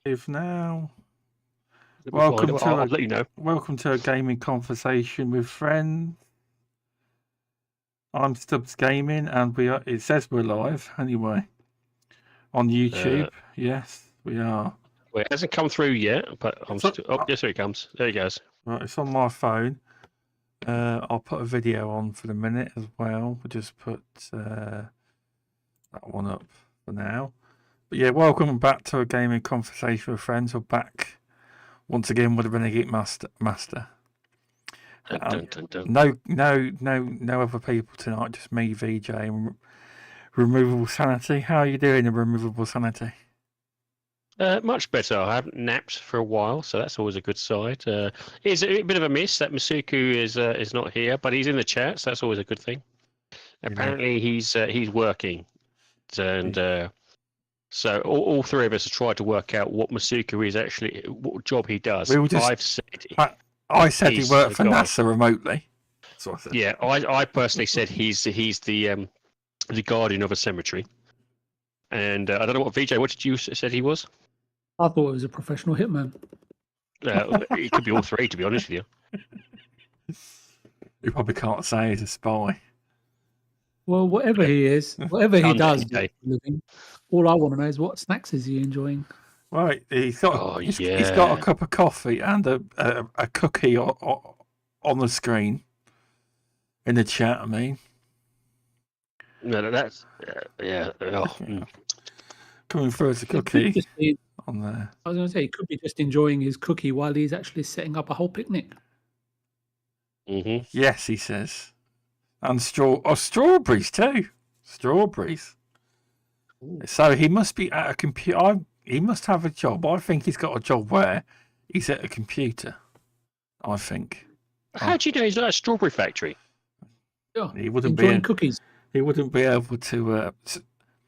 If now, I'll let you know. welcome to a gaming conversation with friends. I'm Stubbs Gaming, and it says we're live anyway on YouTube. Yes, we are. Well, it hasn't come through yet, but yes, here it comes. There it goes. Right, it's on my phone. I'll put a video on for the minute as well. We'll just put that one up for now. But yeah, welcome back to a gaming conversation with friends. We're back once again with the Renegade Master. Dun, dun, dun. No other people tonight. Just me, VJ, and Removable Sanity. How are you doing, Removable Sanity? Much better. I haven't napped for a while, so that's always a good side. It's a bit of a miss that Masuku is not here, but he's in the chat, so that's always a good thing. Apparently, he's working, and so all three of us have tried to work out what Masuku is actually, what job he does. I said he worked for NASA remotely. So yeah, I personally said he's the guardian of a cemetery, and I don't know what VJ. What did you said he was? I thought it was a professional hitman. It could be all three, to be honest with you. You probably can't say he's a spy. Well, whatever he is, whatever he does for a living, all I want to know is what snacks is he enjoying? Right, he's got a cup of coffee and a cookie on the screen in the chat. I mean, no, that's yeah. Coming through as a cookie on there. I was going to say he could be just enjoying his cookie while he's actually setting up a whole picnic. Mm-hmm. Yes, he says, and strawberries too. Strawberries. Ooh. So he must be at a computer. He must have a job. I think he's got a job where he's at a computer. I think. How do you know he's at a strawberry factory? Yeah, he wouldn't enjoying cookies. He wouldn't be able to.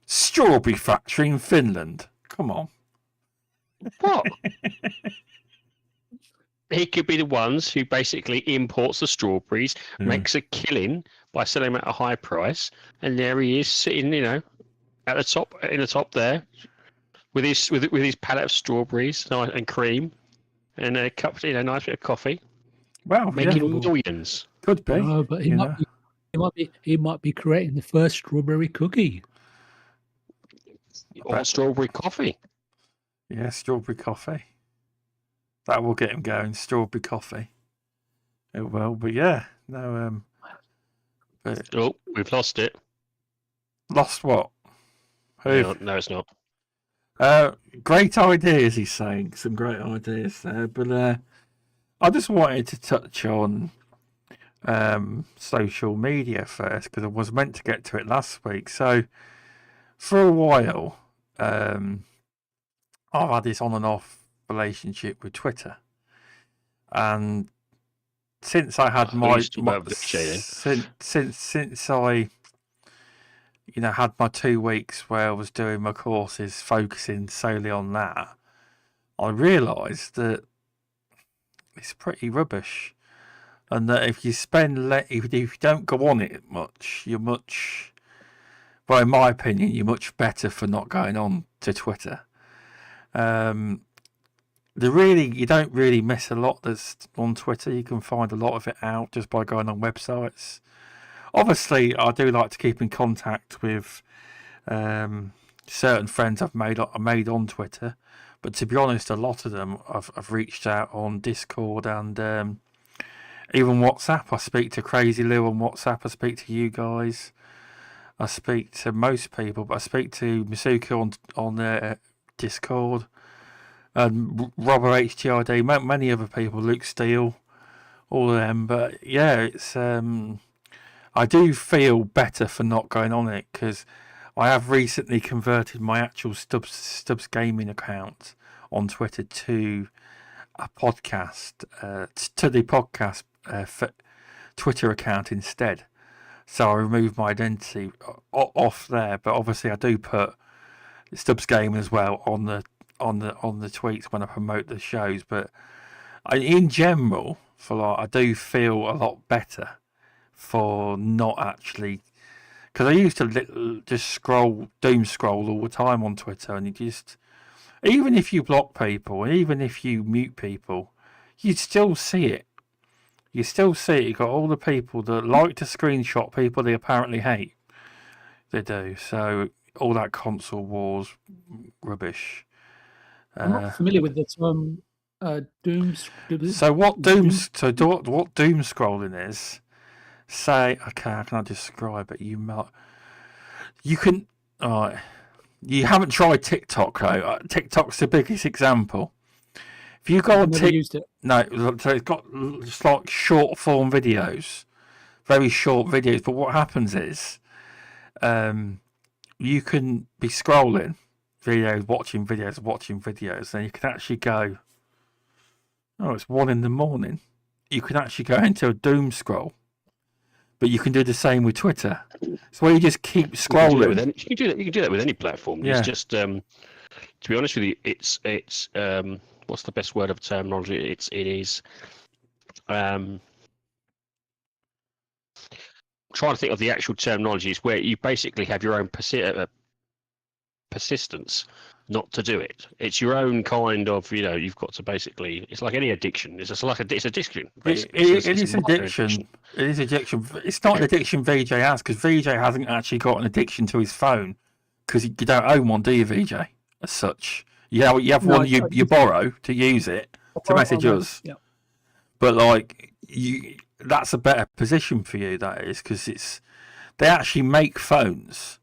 Strawberry factory in Finland. Come on. What? He could be the ones who basically imports the strawberries, makes a killing by selling them at a high price, and there he is sitting, at the top, in the top there, with his pallet of strawberries and cream, and a cup, nice bit of coffee. Well, making millions. Could be. No, but he might be creating the first strawberry cookie. Or strawberry coffee. Yeah, strawberry coffee. That will get him going. Strawberry coffee. It will, but yeah, no. We've lost it. Lost what? Who? No, it's not. Great ideas, he's saying. Some great ideas there, but I just wanted to touch on social media first because I was meant to get to it last week. So for a while, I've had this on and off relationship with Twitter, and since I had since I had my 2 weeks where I was doing my courses focusing solely on that, I realised that it's pretty rubbish, and that if you if you don't go on it much, in my opinion, you're much better for not going on to Twitter. You don't really miss a lot that's on Twitter. You can find a lot of it out just by going on websites. Obviously, I do like to keep in contact with certain friends I've made on Twitter, but to be honest, a lot of them I've reached out on Discord and even WhatsApp. I speak to Crazy Lou on WhatsApp. I speak to you guys. I speak to most people, but I speak to Masuku on Discord. And Robert HTRD, many other people, Luke Steele, all of them. But yeah, it's I do feel better for not going on it because I have recently converted my actual Stubbs Gaming account on Twitter to a podcast, to the podcast Twitter account instead. So I removed my identity off there, but obviously I do put Stubbs Gaming as well on the tweets when I promote the shows. But in general, I do feel a lot better for not actually, because I used to just doom scroll all the time on Twitter, and even if you block people, even if you mute people, you'd still see it. You still see it. You've got all the people that like to screenshot people they apparently hate. They do. So all that console wars rubbish. I'm not familiar with the term doom. So what doom scrolling is? Say, okay, how can I describe it? You can. You haven't tried TikTok though. TikTok's the biggest example. If you go on TikTok, no, so it's got just like short form videos, very short videos. But what happens is, you can be scrolling videos, watching videos, and you can actually go, oh, it's 1 a.m. You can actually go into a doom scroll, but you can do the same with Twitter. So where you just keep scrolling. You can do that with any platform. Yeah. It's just, to be honest with you, it's what's the best word of terminology? It is. Trying to think of the actual terminology. Is where you basically have your own persistence not to do it. It's your own kind of, you've got to basically, it's like any addiction. It's addiction. It is addiction. It is addiction. It's not an addiction VJ has, because VJ hasn't actually got an addiction to his phone, because you don't own one, do you, VJ? As such, you have one you borrow to use it to message us. Yeah. But like that's a better position for you. That is, because they actually make phones.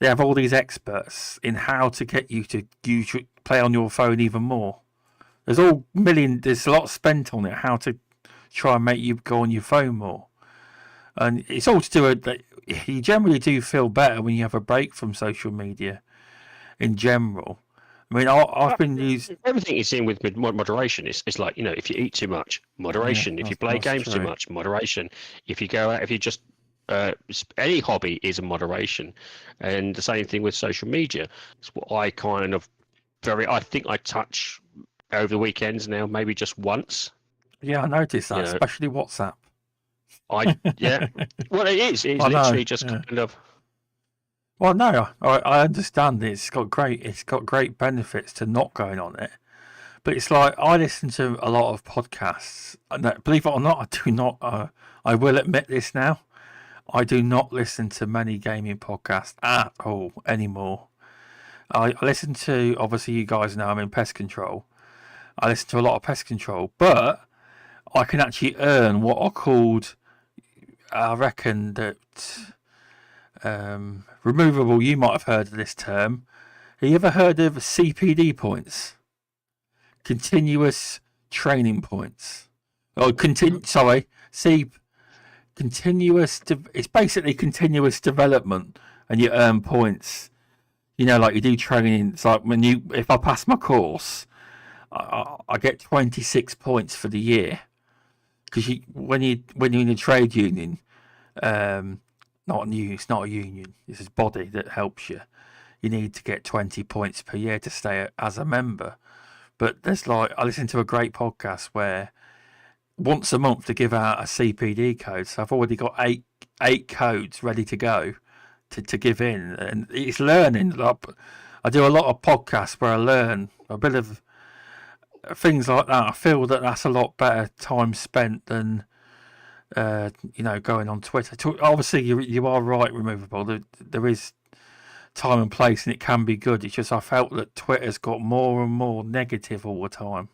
They have all these experts in how to get you to play on your phone even more. There's a lot spent on it, how to try and make you go on your phone more. And it's all to do with that you generally do feel better when you have a break from social media in general. I mean, I've been using... Everything is in with moderation. It's like, if you eat too much, moderation. If you play games too much, moderation. If you go out, if you just... any hobby is a moderation, and the same thing with social media. It's what I kind of I think I touch over the weekends now, maybe just once. Yeah, I noticed that, especially WhatsApp. Well, it is. It's literally just kind of. Well, no, I understand it's got great benefits to not going on it, but it's like I listen to a lot of podcasts, and believe it or not, I do not. I will admit this now. I do not listen to many gaming podcasts at all anymore. I listen to, obviously you guys know I'm in pest control. I listen to a lot of pest control, but I can actually earn what are called, I reckon that, removable, you might have heard of this term. Have you ever heard of CPD points? Continuous training points. It's basically continuous development, and you earn points. Like you do training. It's like if I pass my course, I get 26 points for the year. Because when you're in a trade union, it's not a union. It's a body that helps you. You need to get 20 points per year to stay as a member. But I listen to a great podcast where once a month to give out a CPD code. So I've already got eight codes ready to go to give in, and it's learning. I do a lot of podcasts where I learn a bit of things like that. I feel that that's a lot better time spent than going on Twitter. Obviously, you are right, removable. There is time and place, and it can be good. It's just I felt that Twitter's got more and more negative all the time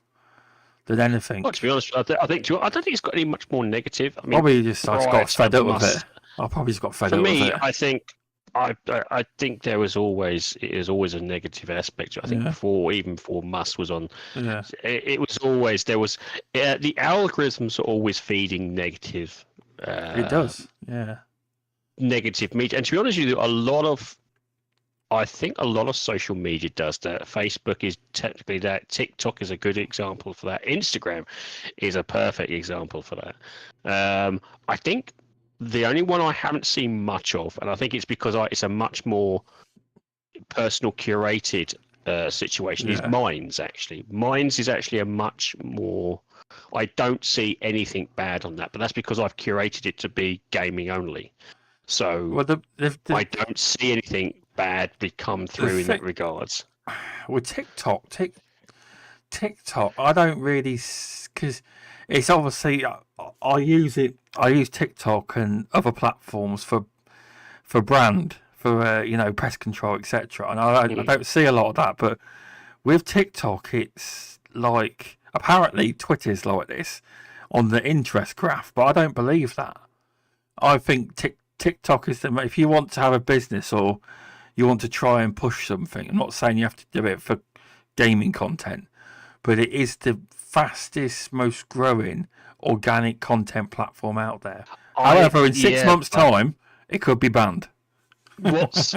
than anything. Well, to be honest, I don't think it's got any much more negative. I mean, probably just I got fed up with it. I probably just got fed up with it. For me, I think it is always a negative aspect. I think even before Musk was on, it was always the algorithms are always feeding negative. It does, negative media, and to be honest with you, I think a lot of social media does that. Facebook is technically that. TikTok is a good example for that. Instagram is a perfect example for that. I think the only one I haven't seen much of, and I think it's because it's a much more personal curated situation, is Minds, actually. Minds is actually a much more... I don't see anything bad on that, but that's because I've curated it to be gaming only. So I don't see anything bad come through in that regards. with TikTok, I don't really, because it's obviously I use it. I use TikTok and other platforms for brand, for pest control, etc. And I don't see a lot of that. But with TikTok, it's like apparently Twitter's like this on the interest graph, but I don't believe that. I think TikTok is if you want to have a business or you want to try and push something. I'm not saying you have to do it for gaming content, but it is the fastest, most growing organic content platform out there. However, in 6 months' time, it could be banned. What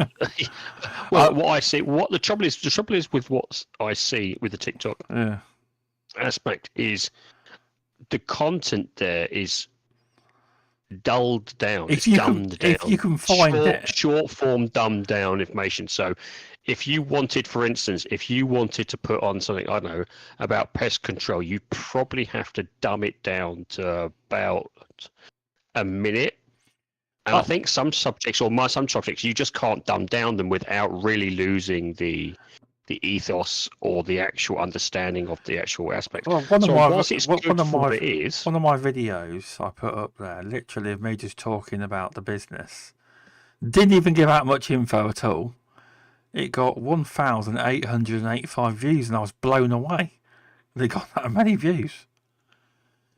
I see, the trouble is with what I see with the TikTok aspect is the content there is dulled down. If you can find short form dumbed down information. So if you wanted, for instance, to put on something, I don't know, about pest control, you probably have to dumb it down to about a minute. And I think some subjects you just can't dumb down them without really losing the ethos or the actual understanding of the actual aspect. Well, one of my videos I put up there, literally of me just talking about the business, didn't even give out much info at all. It got 1,885 views, and I was blown away. They got that many views.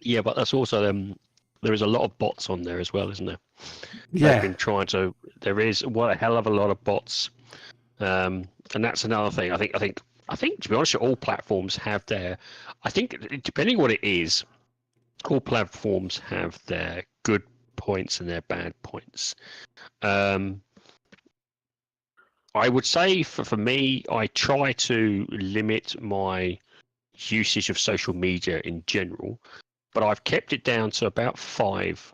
Yeah, but that's also there is a lot of bots on there as well, isn't there? Yeah. They've been trying to. There is a hell of a lot of bots. And that's another thing. I think to be honest, all platforms have their. I think depending on what it is, all platforms have their good points and their bad points. I would say for me, I try to limit my usage of social media in general, but I've kept it down to about 5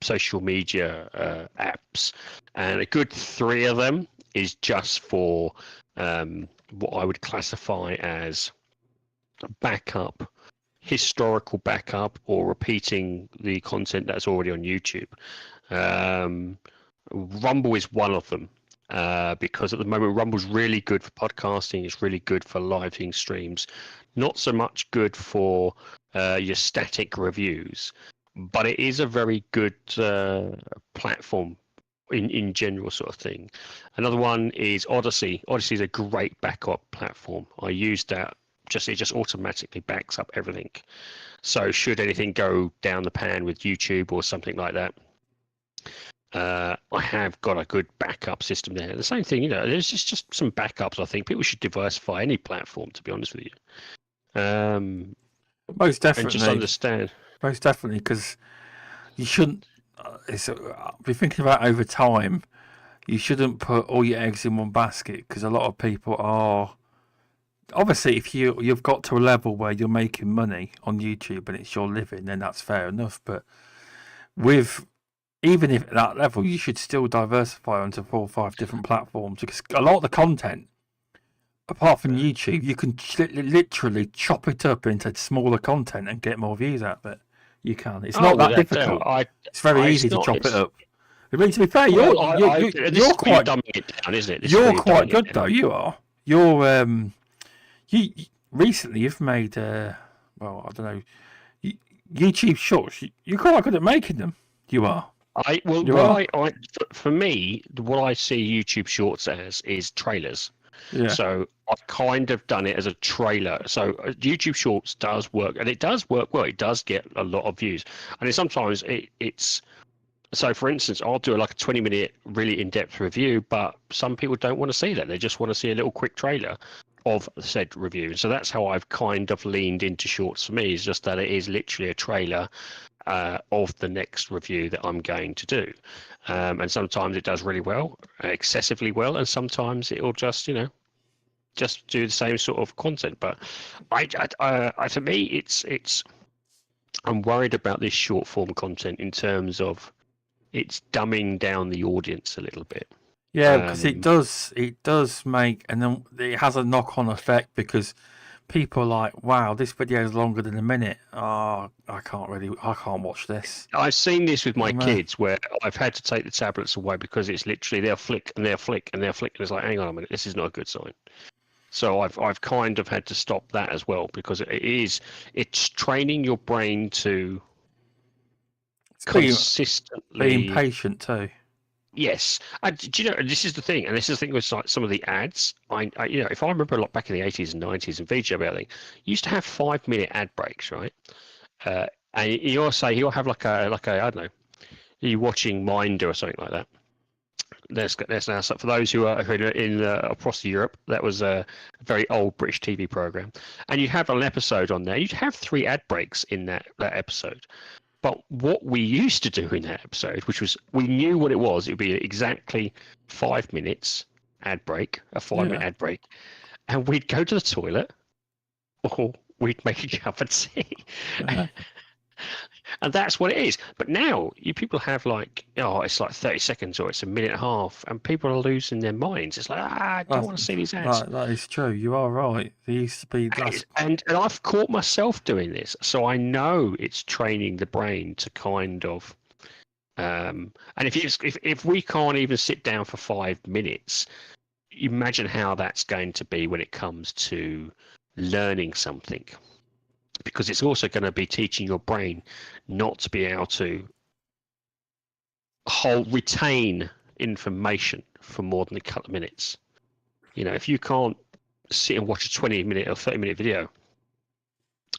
social media apps, and a good 3 of them is just for what I would classify as backup, historical backup, or repeating the content that's already on YouTube. Rumble is one of them because at the moment Rumble's really good for podcasting. It's really good for live streams. Not so much good for your static reviews, but it is a very good platform in general sort of thing. Another one is Odyssey. Odyssey is a great backup platform. I use that. It just automatically backs up everything. So should anything go down the pan with YouTube or something like that, I have got a good backup system there. The same thing, there's just some backups. I think people should diversify any platform, to be honest with you. Most definitely. And just understand. Most definitely, because you shouldn't. Be thinking about over time. You shouldn't put all your eggs in one basket, because a lot of people are. Obviously, if you've got to a level where you're making money on YouTube and it's your living, then that's fair enough. But even if at that level, you should still diversify onto 4 or 5 different platforms, because a lot of the content, apart from YouTube, you can literally chop it up into smaller content and get more views out of it. You can. It's not that difficult. It's very easy to chop it up. I mean, to be fair, you're quite dumbing it down, isn't it? You're quite good though. You are. You're you recently you've made I don't know, YouTube shorts. You're quite good at making them. You are. For me, what I see YouTube shorts as is trailers. Yeah. So I've kind of done it as a trailer. So YouTube Shorts does work, and it does work well. It does get a lot of views, and sometimes it's. So, for instance, I'll do like a 20-minute really in-depth review, but some people don't want to see that. They just want to see a little quick trailer of said review. So that's how I've kind of leaned into shorts for me, is just that it is literally a trailer of the next review that I'm going to do. And sometimes it does really well, excessively well, and sometimes it'll just, just do the same sort of content. But for me, it's I'm worried about this short form content in terms of it's dumbing down the audience a little bit. Yeah, because it does make, and then it has a knock-on effect, because people are like, wow, this video is longer than a minute. Oh, I can't watch this. I've seen this with my kids, where I've had to take the tablets away because it's literally they'll flick and they'll flick and they'll flick, and it's like, hang on a minute, this is not a good sign. So I've kind of had to stop that as well, because it's training your brain to It's being consistently. patient too. Yes, and do you know? And this is the thing, and this is the thing with some of the ads. If I remember a lot back in the 80s and 90s and VG about it, you used to have 5-minute ad breaks, right? And you'll have like a I don't know, you're watching Minder or something like that. There's now for those who are in across Europe. That was a very old British TV program, and you have an episode on there. You'd have 3 ad breaks in that episode. But what we used to do in that episode, which was we knew what it was, it would be exactly 5 minutes ad break, a 5-minute ad break, and we'd go to the toilet or we'd make a cup of tea. And that's what it is. But now you people have it's like 30 seconds or it's a minute and a half, and people are losing their minds. It's like, I don't want to see these ads. That is true. You are right. There used to be less. And I've caught myself doing this, so I know it's training the brain to kind of. And if we can't even sit down for 5 minutes, imagine how that's going to be when it comes to learning something. Because it's also going to be teaching your brain not to be able to retain information for more than a couple of minutes. If you can't sit and watch a 20-minute or 30-minute video,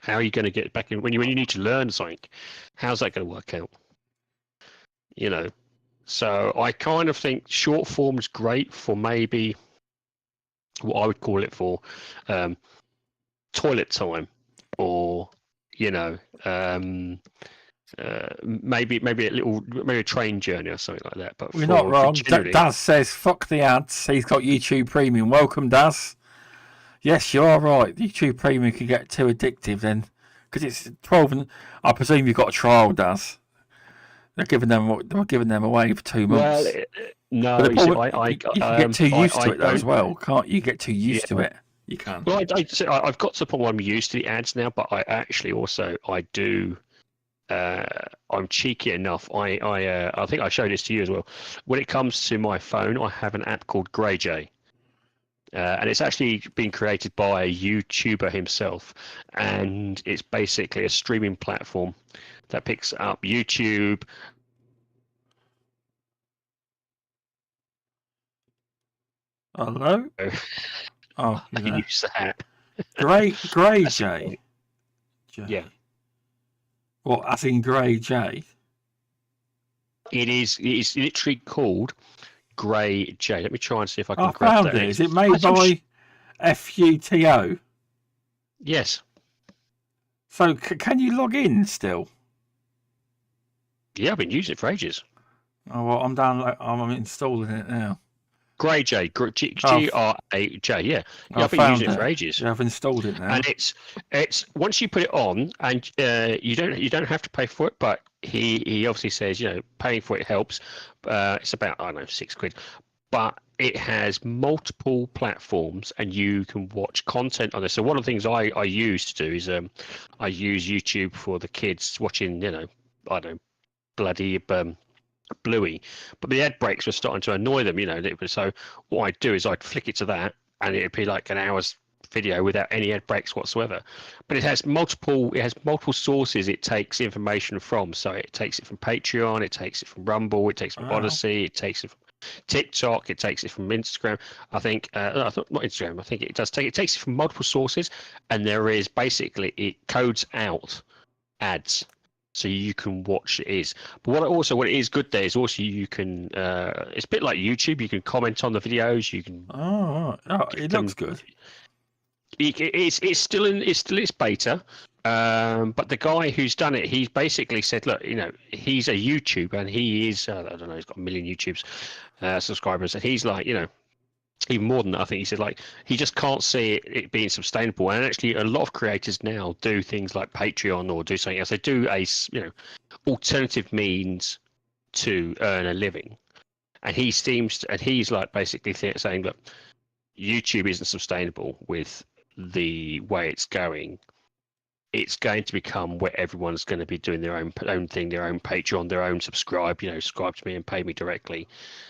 how are you going to get back in when you need to learn something? How's that going to work out? So I kind of think short form is great for maybe what I would call it for toilet time, or maybe a train journey or something like that. But we're not wrong. Daz says, "Fuck the ads." He's got YouTube Premium. Welcome, Daz. Yes, you are right. YouTube Premium can get too addictive then, because it's 12. And I presume you've got a trial, Daz. They're giving them away for 2 months. Well, no, you can get too used to it though as well, can't you? Get too used to it. You can. Well, I've got to the point where I'm used to the ads now, but I actually also do. I'm cheeky enough. I think I showed this to you as well. When it comes to my phone, I have an app called GreyJ, and it's actually been created by a YouTuber himself, and it's basically a streaming platform that picks up YouTube. Hello. Oh, I use that. GreyJ. Yeah. Well, as in GreyJ. It's literally called GreyJ. Let me try and see if I can. I found it. Is it made by FUTO? Yes. So can you log in still? Yeah, I've been using it for ages. Oh well, I'm installing it now. GreyJ, GRAJ. Yeah, I've been using it for ages. Yeah, I've installed it now. And it's once you put it on, and you don't have to pay for it, but he obviously says paying for it helps. It's about I don't know £6, but it has multiple platforms, and you can watch content on this. So one of the things I used to do is I use YouTube for the kids watching I don't know bloody Bluey, but the ad breaks were starting to annoy them. So what I'd do is I'd flick it to that, and it'd be like an hour's video without any ad breaks whatsoever. But it has multiple sources it takes information from. So it takes it from Patreon, it takes it from Rumble, it takes it from Odyssey, it takes it from TikTok, it takes it from Instagram. I think not Instagram. I think it takes it from multiple sources, and there is basically it codes out ads. So you can watch it. But what it is good there is also you can. It's a bit like YouTube. You can comment on the videos. You can. It looks good. It's still its beta. But the guy who's done it, he's basically said, look, he's a YouTuber, and he is. I don't know. He's got 1 million YouTube subscribers, and he's like, even more than that. I think he said he just can't see it being sustainable. And actually, a lot of creators now do things like Patreon or do something else. They do alternative means to earn a living. And he's basically saying that YouTube isn't sustainable with the way it's going. It's going to become where everyone's going to be doing their own thing, their own Patreon, their own subscribe to me and pay me directly.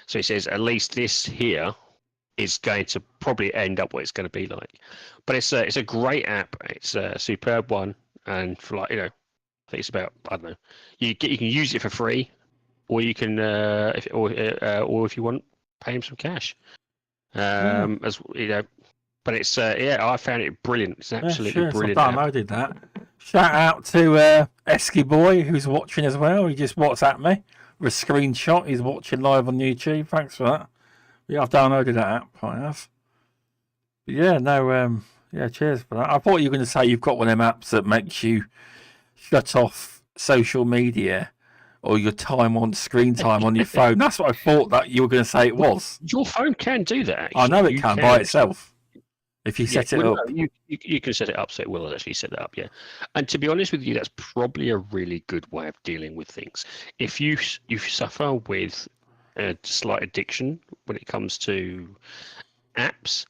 So he says, at least this here is going to probably end up what it's going to be like. But it's a great app. It's a superb one, and for like I think it's about I don't know. You can use it for free, or you can or if you want, pay him some cash. As you know, but it's I found it brilliant. It's absolutely brilliant. I've downloaded that. Shout out to Esky Boy who's watching as well. He just WhatsApped me with a screenshot. He's watching live on YouTube. Thanks for that. Yeah, I've downloaded that app. I have. But yeah, no, cheers for that. I thought you were going to say you've got one of them apps that makes you shut off social media or your screen time on your phone. That's what I thought that you were going to say it was. Your phone can do that. Actually. I know it can by itself. If you set it up. No, you can set it up so it will actually set it up, yeah. And to be honest with you, that's probably a really good way of dealing with things. If you suffer with a slight addiction when it comes to apps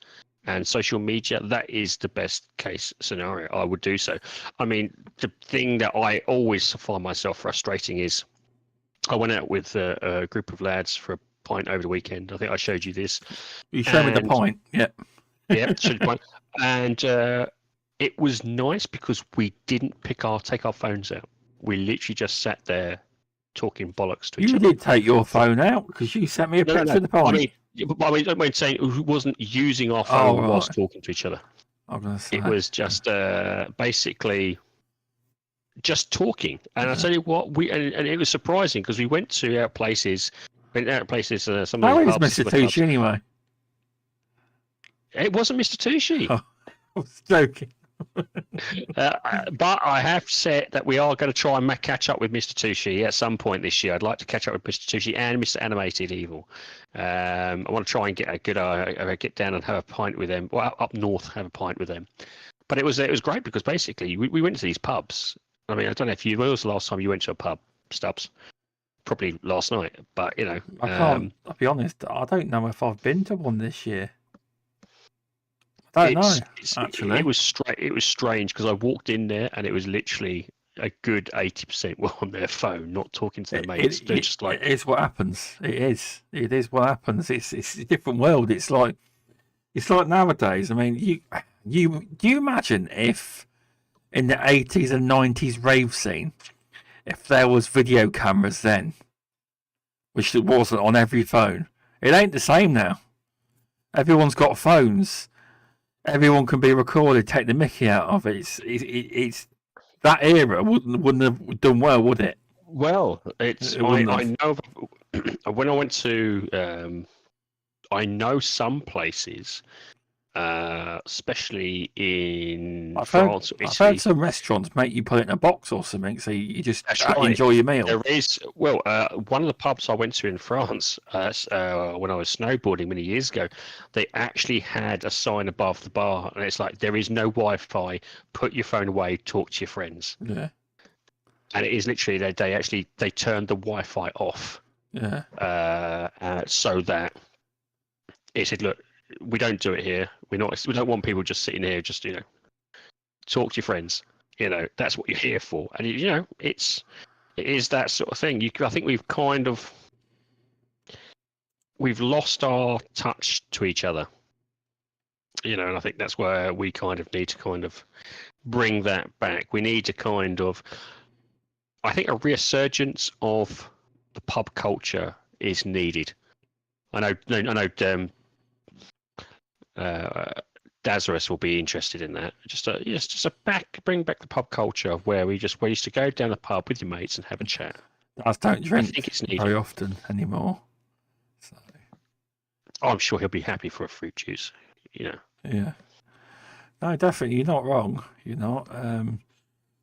and social media, that is the best case scenario. I would do so. I mean, the thing that I always find myself frustrating is I went out with a group of lads for a pint over the weekend. I think I showed you this. You showed me the pint, yeah. Yeah, and it was nice because we didn't take our phones out. We literally just sat there talking bollocks to each other. You did take your phone out because you sent me a picture of the pint. I mean, saying who wasn't using our phone whilst talking to each other. I'm gonna say. It was just basically just talking. And I tell you what, and it was surprising because we went to places. Some of the How is pubs, Mr. Tucci anyway? It wasn't Mr. Tucci. Oh, I was joking. But I have said that we are going to try and catch up with Mr. Tucci at some point this year. I'd like to catch up with Mr. Tucci and Mr. Animated Evil. I want to try and get a good get down and have a pint with them. Well, up north, have a pint with them. But it was great because basically we went to these pubs. I mean, I don't know when was the last time you went to a pub, Stubbs? Probably last night. But I can't. I'll be honest. I don't know if I've been to one this year. I don't know. Actually, it was strange because I walked in there and it was literally a good 80% were on their phone, not talking to their mates. They're just like, it is what happens. It is what happens. It's a different world. It's like nowadays. I mean, do you imagine if in the 80s and 90s rave scene, if there was video cameras then, which it wasn't on every phone, it ain't the same now. Everyone's got phones. Everyone can be recorded. Take the mickey out of it. It's that era wouldn't have done well, would it? Well, I know when I went to I know some places, especially in France or Italy. I've heard some restaurants make you put it in a box or something, so you just enjoy your meal. There is, one of the pubs I went to in France when I was snowboarding many years ago, they actually had a sign above the bar, and it's like, there is no Wi-Fi, put your phone away, talk to your friends. Yeah. And it is literally, they turned the Wi-Fi off. Yeah. So that it said, look, we don't do it here. We don't want people just sitting here, just talk to your friends. That's what you're here for. And it is that sort of thing. I think we've lost our touch to each other. And I think that's where we kind of need to bring that back. We need to I think a resurgence of the pub culture is needed. I know. Dazarus will be interested in that. Bring back the pub culture of where we used to go down the pub with your mates and have a chat. I don't drink I think it's needed very often anymore. So. I'm sure he'll be happy for a fruit juice. Yeah. No, definitely, you're not wrong. You're not.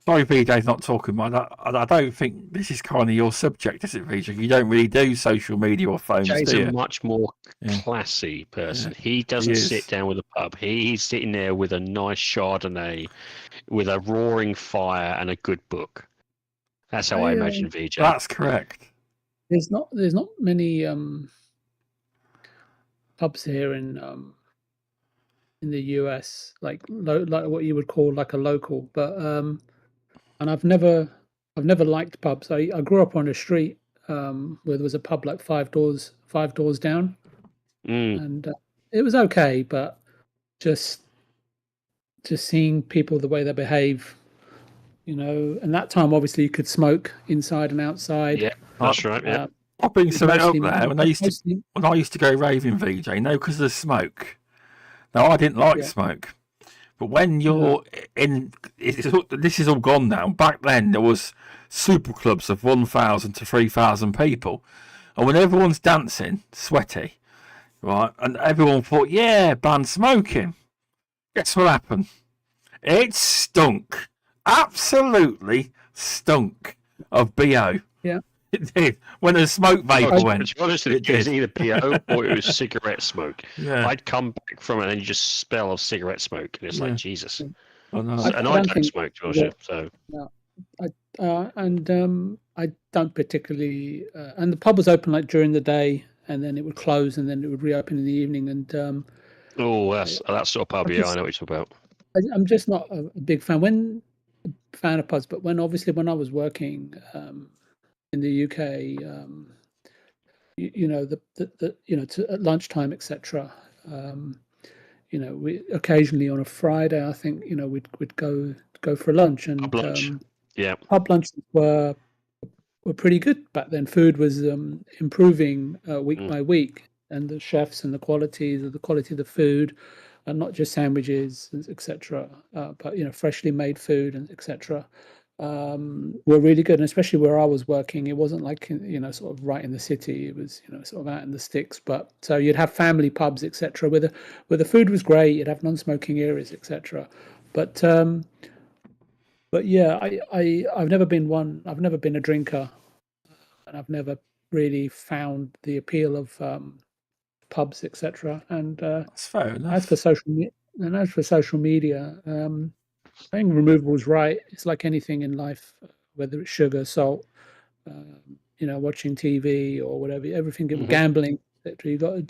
Sorry, VJ's not talking much. I don't think this is kind of your subject, is it, VJ? You don't really do social media or phones, Jay's do you? a much more classy person. Yeah. He doesn't sit down with a pub. He's sitting there with a nice Chardonnay, with a roaring fire and a good book. That's how I imagine VJ. That's correct. There's not many pubs here in the US, like what you would call like a local, but and I've never liked pubs. I grew up on a street where there was a pub like five doors down, and it was okay, but just seeing people the way they behave, and that time obviously you could smoke inside and outside. Yeah, that's right. Yeah. I'll bring something up mostly- there. When I used to go raving, VJ, because of the smoke. Now I didn't like Yeah. smoke, but when you're this is all gone now. Back then there was super clubs of 1,000 to 3,000 people, and when everyone's dancing, sweaty, right, and everyone thought, yeah, ban smoking. Guess what happened? It stunk. Absolutely stunk of BO. Yeah. It did. When the smoke vapour went. To be honest with you, it was either PO or it was cigarette smoke. Yeah. I'd come back from it and you just smell of cigarette smoke. And it's like, Jesus. I know. And I don't smoke, to be honest, so. I don't particularly. And the pub was open like during the day, and then it would close, and then it would reopen in the evening. And That's sort of pub. Yeah, I know what you're talking about. I'm just not a big fan of pubs, but when I was working in the UK, at lunchtime, etc. We occasionally on a Friday, I think, we'd go for lunch, and Pub lunch. pub lunches were pretty good back then. Food was improving week by week, and the chefs and the quality of the food, and not just sandwiches, etc., but freshly made food and etc. Were really good, and especially where I was working, it wasn't like sort of right in the city. It was sort of out in the sticks. But so you'd have family pubs, etc., where the food was great. You'd have non-smoking areas, etc. But yeah, I've never been one. I've never been a drinker, and I've never really found the appeal of pubs, etc. And That's fair enough. as for social media, I think removal's right. It's like anything in life, whether it's sugar, salt, watching TV or whatever, everything, gambling, etc.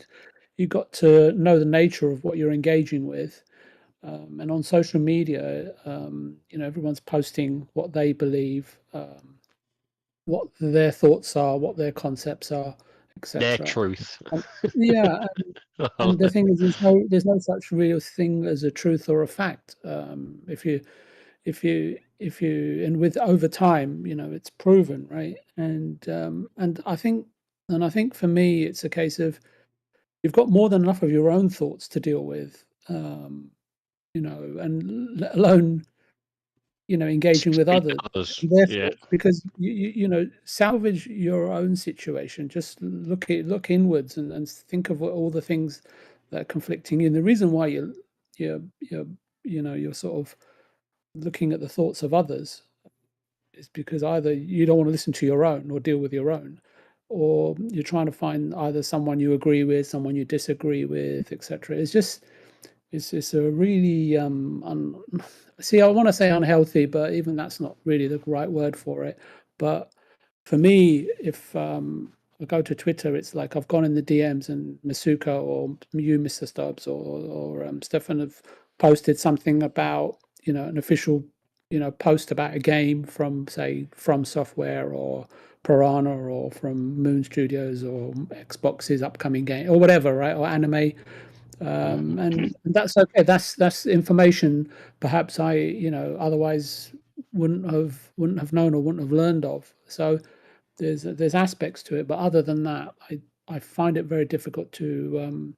You got to know the nature of what you're engaging with. And on social media, everyone's posting what they believe, what their thoughts are, what their concepts are, etc. Their truth. And the thing is, there's no such real thing as a truth or a fact. If you and with over time, it's proven, right? And I think for me, it's a case of you've got more than enough of your own thoughts to deal with, and let alone engaging with others. Because you salvage your own situation. Just look inwards and think of all the things that are conflicting you. And the reason why you're sort of looking at the thoughts of others is because either you don't want to listen to your own or deal with your own, or you're trying to find either someone you agree with, someone you disagree with, etc. It's a really I want to say unhealthy, but even that's not really the right word for it. But for me, if I go to Twitter, it's like I've gone in the DMs and Masuka or you, Mr. Stubbs, or Stefan have posted something about an official post about a game from, say, From Software or Piranha or from Moon Studios or Xbox's upcoming game or whatever, right? Or anime. And that's okay. That's information perhaps I otherwise wouldn't have known or wouldn't have learned of. So there's aspects to it, but other than that, I find it very difficult to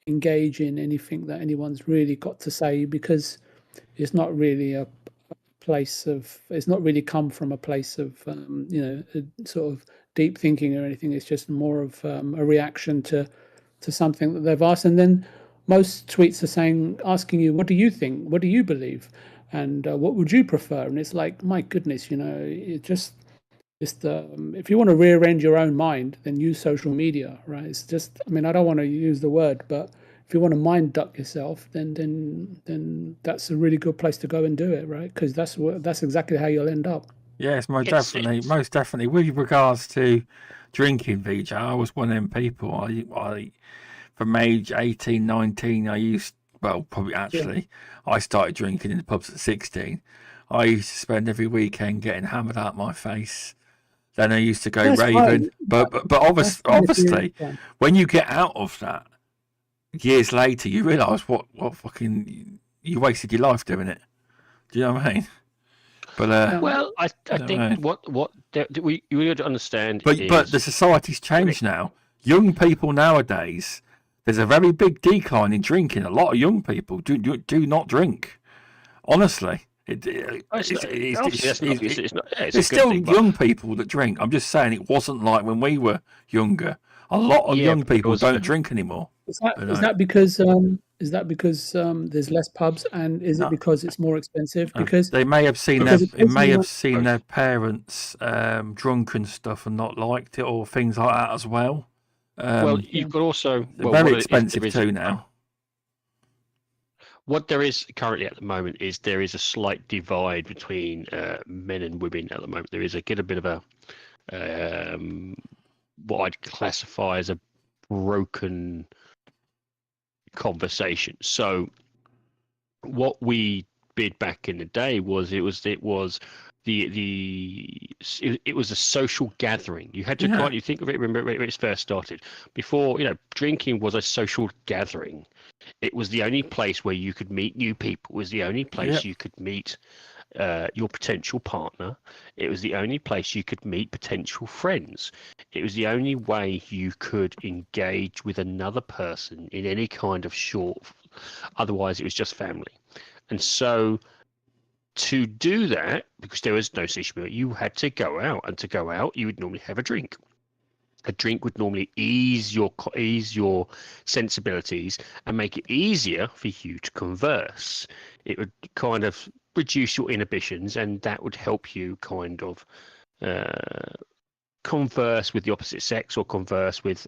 engage in anything that anyone's really got to say, because it's not really a place of, it's not really come from a place of sort of deep thinking or anything. It's just more of a reaction to something that they've asked. And then most tweets are asking you, what do you think? What do you believe? And what would you prefer? And it's like, my goodness, if you want to rearrange your own mind, then use social media, right? It's just, I don't want to use the word, but if you want to mind duck yourself, then that's a really good place to go and do it, right? Because that's exactly how you'll end up. Yes, most definitely. With regards to drinking, VJ, I was one of them people. I from age 18, 19, I started drinking in the pubs at 16. I used to spend every weekend getting hammered out my face. Then I used to go raving. But obviously, when you get out of that, years later you realise what fucking you wasted your life doing it. Do you know what I mean? But Well, I you know think I mean? we need to understand but is the society's changed now. Young people nowadays, there's a very big decline in drinking. A lot of young people do not drink. Honestly, obviously that's not, it's not. Yeah, it's a there's good still thing, but young people that drink. I'm just saying it wasn't like when we were younger. A lot of yeah, young but there people was don't drink anymore. Is that You is know, that because there's less pubs, and is it no, because it's more expensive? Because they may have seen because may occasionally have seen their parents drunk and stuff and not liked it, or things like that as well. well, you've got also They're well, very what it is expensive too now. what there is currently at the moment is there is a slight divide between men and women at the moment. There is get a bit of a what I'd classify as a broken conversation. So what we did back in the day was it was a social gathering. You had to kind of think of it when it first started. Before, drinking was a social gathering. It was the only place where you could meet new people. It was the only place you could meet your potential partner. It was the only place you could meet potential friends. It was the only way you could engage with another person in any kind of short. Otherwise, it was just family. And so, to do that, because there was no social media, you had to go out, and to go out, you would normally have a drink. A drink would normally ease your sensibilities and make it easier for you to converse. It would kind of reduce your inhibitions, and that would help you kind of converse with the opposite sex or converse with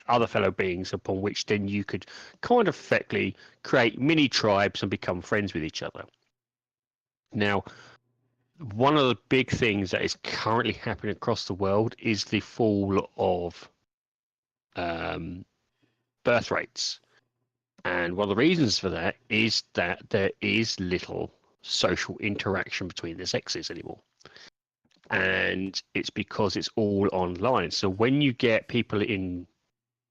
other fellow beings, upon which then you could kind of effectively create mini tribes and become friends with each other. Now, one of the big things that is currently happening across the world is the fall of birth rates. And one of the reasons for that is that there is little social interaction between the sexes anymore. And it's because it's all online. So when you get people in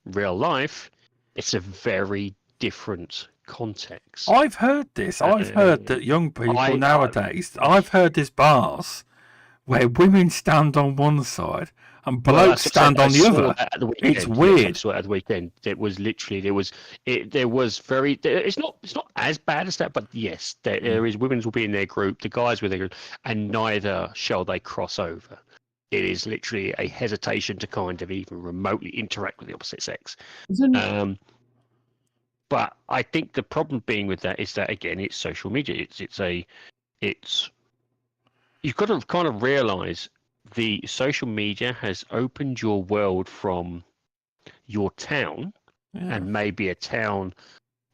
real life, it's a very different context. I've heard this. I've heard that young people nowadays. I've heard there's bars where women stand on one side and blokes stand on the other. It's weird. I saw it at the weekend. It was literally there was very. It's not as bad as that, but yes, there is. Women's will be in their group, the guys with their group, and neither shall they cross over. It is literally a hesitation to kind of even remotely interact with the opposite sex. But I think the problem being with that is that, again, it's social media. It's you've got to kind of realize the social media has opened your world from your town and maybe a town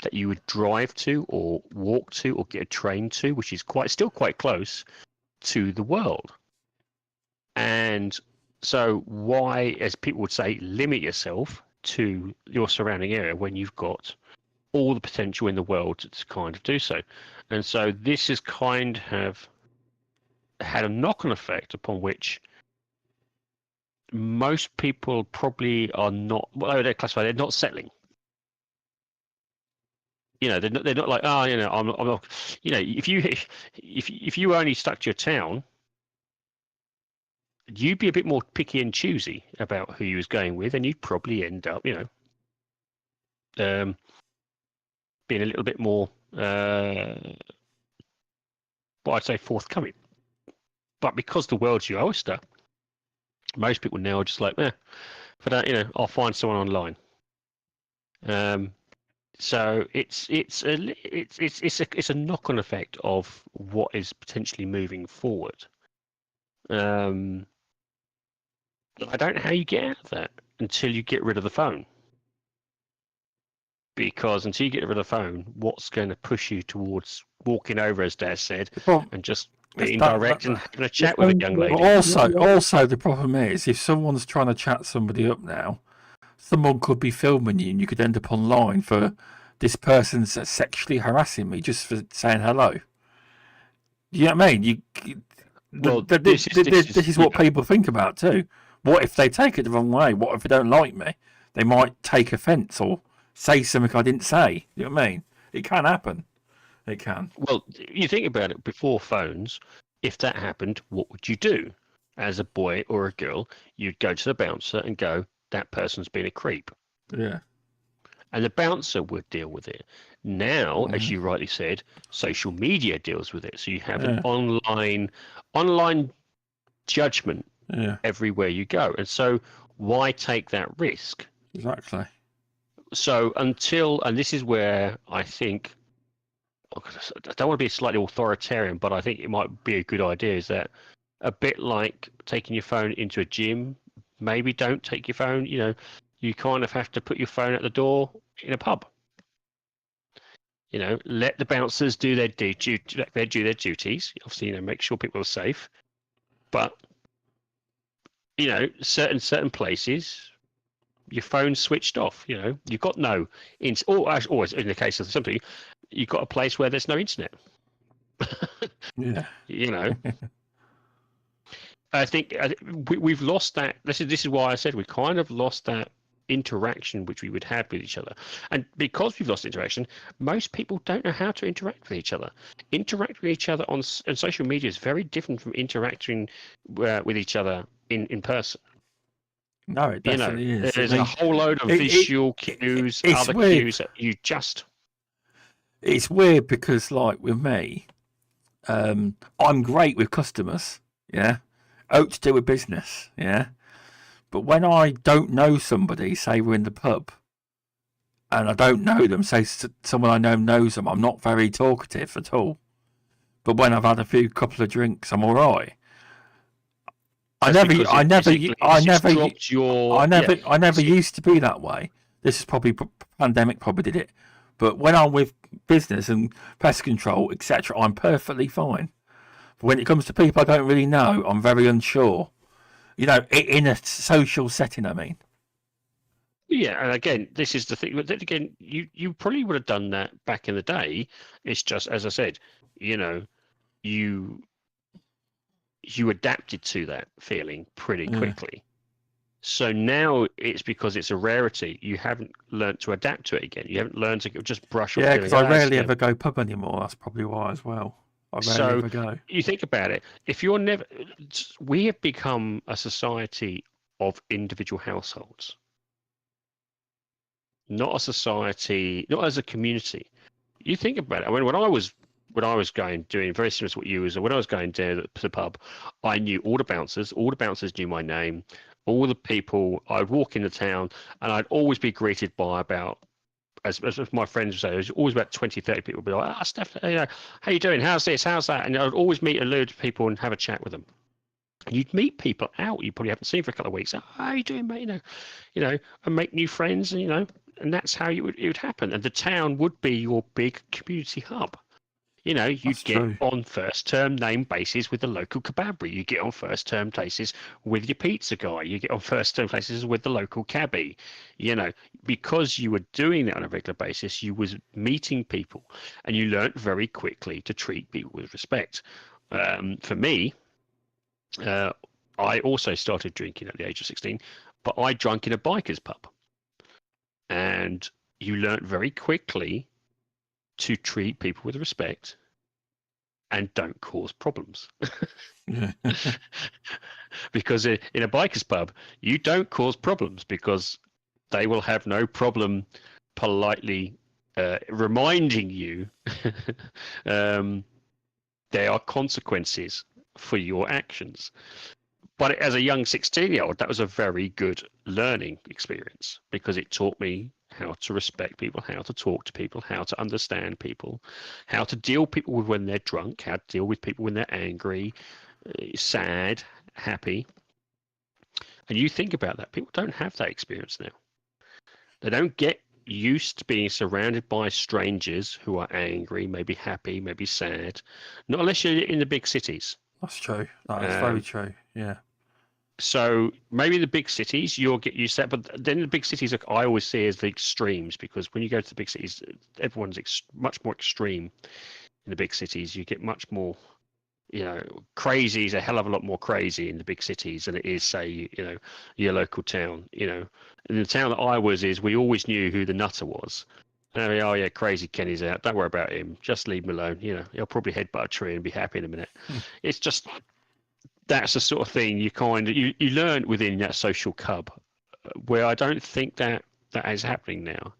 that you would drive to or walk to or get a train to, which is still quite close to the world. And so why, as people would say, limit yourself to your surrounding area when you've got all the potential in the world to kind of do so? And so this has kind of had a knock-on effect upon which most people probably are not. Well, they're classified. They're not settling. They're not like, I'm not. If you only stuck to your town, you'd be a bit more picky and choosy about who you was going with, and you'd probably end up, being a little bit more, what I'd say, forthcoming. But because the world's your oyster, most people now are just like, for that, I'll find someone online. So it's a knock-on effect of what is potentially moving forward. I don't know how you get out of that until you get rid of the phone. Because until you get rid of the phone, what's going to push you towards walking over, as Daz said, and just being direct and having a chat with a young lady? But also the problem is, if someone's trying to chat somebody up now, someone could be filming you and you could end up online for this person's sexually harassing me just for saying hello. You know what I mean? This is what people think about too. What if they take it the wrong way? What if they don't like me? They might take offence or say something I didn't say. You know what I mean? It can happen. It can. Well, you think about it, before phones, if that happened, what would you do? As a boy or a girl, you'd go to the bouncer and go, that person's been a creep. Yeah. And the bouncer would deal with it. Now, as Yeah. you rightly said, social media deals with it. So you have an Yeah. online judgment Yeah. everywhere you go. And so why take that risk? Exactly. So and this is where I think, I don't want to be slightly authoritarian, but I think it might be a good idea, is that a bit like taking your phone into a gym, maybe don't take your phone, you kind of have to put your phone at the door in a pub. Let the bouncers do their duties. Obviously, make sure people are safe. But certain places, your phone's switched off. You've got no or in the case of something, you've got a place where there's no internet. Yeah. I think we've lost that. This is why I said we kind of lost that interaction which we would have with each other. And because we've lost interaction, most people don't know how to interact with each other. Interact with each other on social media is very different from interacting with each other in person. No, it definitely is. There's a whole load of visual cues, it's other weird. cues that you just... It's weird because, like, with me, I'm great with customers, yeah, out to do with business, yeah. But when I don't know somebody, say we're in the pub, and I don't know them, say someone I know knows them, I'm not very talkative at all. But when I've had a couple of drinks, I'm all right. I never used to be that way. This is probably pandemic probably did it. But when I'm with business and pest control, etc., I'm perfectly fine. But when it comes to people I don't really know, I'm very unsure. In a social setting, I mean. Yeah, and again, this is the thing. But then again, you probably would have done that back in the day. It's just, as I said, you adapted to that feeling pretty quickly. So now it's because it's a rarity. You haven't learned to adapt to it again. You haven't learned to just brush off. Yeah, because I rarely ever go pub anymore. That's probably why as well. I rarely ever go. You think about it. We have become a society of individual households, not a society, not as a community. You think about it. I mean, when I was doing very similar to what you was, when I was going to the pub, I knew all the bouncers. All the bouncers knew my name. All the people. I'd walk into town, and I'd always be greeted by about, as my friends would say, there's always about 20, 30 people would be like, Steph, how you doing? How's this? How's that? And I'd always meet a load of people and have a chat with them. And you'd meet people out you probably haven't seen for a couple of weeks. Oh, how you doing, mate? And make new friends, and and that's how it would happen. And the town would be your big community hub. You'd get on first term name basis with the local kebabbery. You get on first term basis with your pizza guy. You get on first term basis with the local cabbie. Because you were doing that on a regular basis, you was meeting people, and you learnt very quickly to treat people with respect. For me, I also started drinking at the age of 16, but I drank in a biker's pub, and you learnt very quickly to treat people with respect and don't cause problems. Because in a biker's pub, you don't cause problems because they will have no problem politely reminding you there are consequences for your actions. But as a young 16-year-old, that was a very good learning experience because it taught me how to respect people, how to talk to people, how to understand people, how to deal with people when they're drunk, how to deal with people when they're angry, sad, happy. And you think about that. People don't have that experience now. They don't get used to being surrounded by strangers who are angry, maybe happy, maybe sad. Not unless you're in the big cities. That's true. That's very true. Yeah. So maybe the big cities you'll get used to that, but then the big cities I always see as the extremes, because when you go to the big cities, everyone's much more extreme in the big cities. You get much more crazy is a hell of a lot more crazy in the big cities than it is, say, your local town. In the town that I was, we always knew who the nutter was. Oh yeah, crazy Kenny's out. Don't worry about him. Just leave him alone. He'll probably headbutt a tree and be happy in a minute. It's just that's the sort of thing you learn within that social cub, where I don't think that is happening now.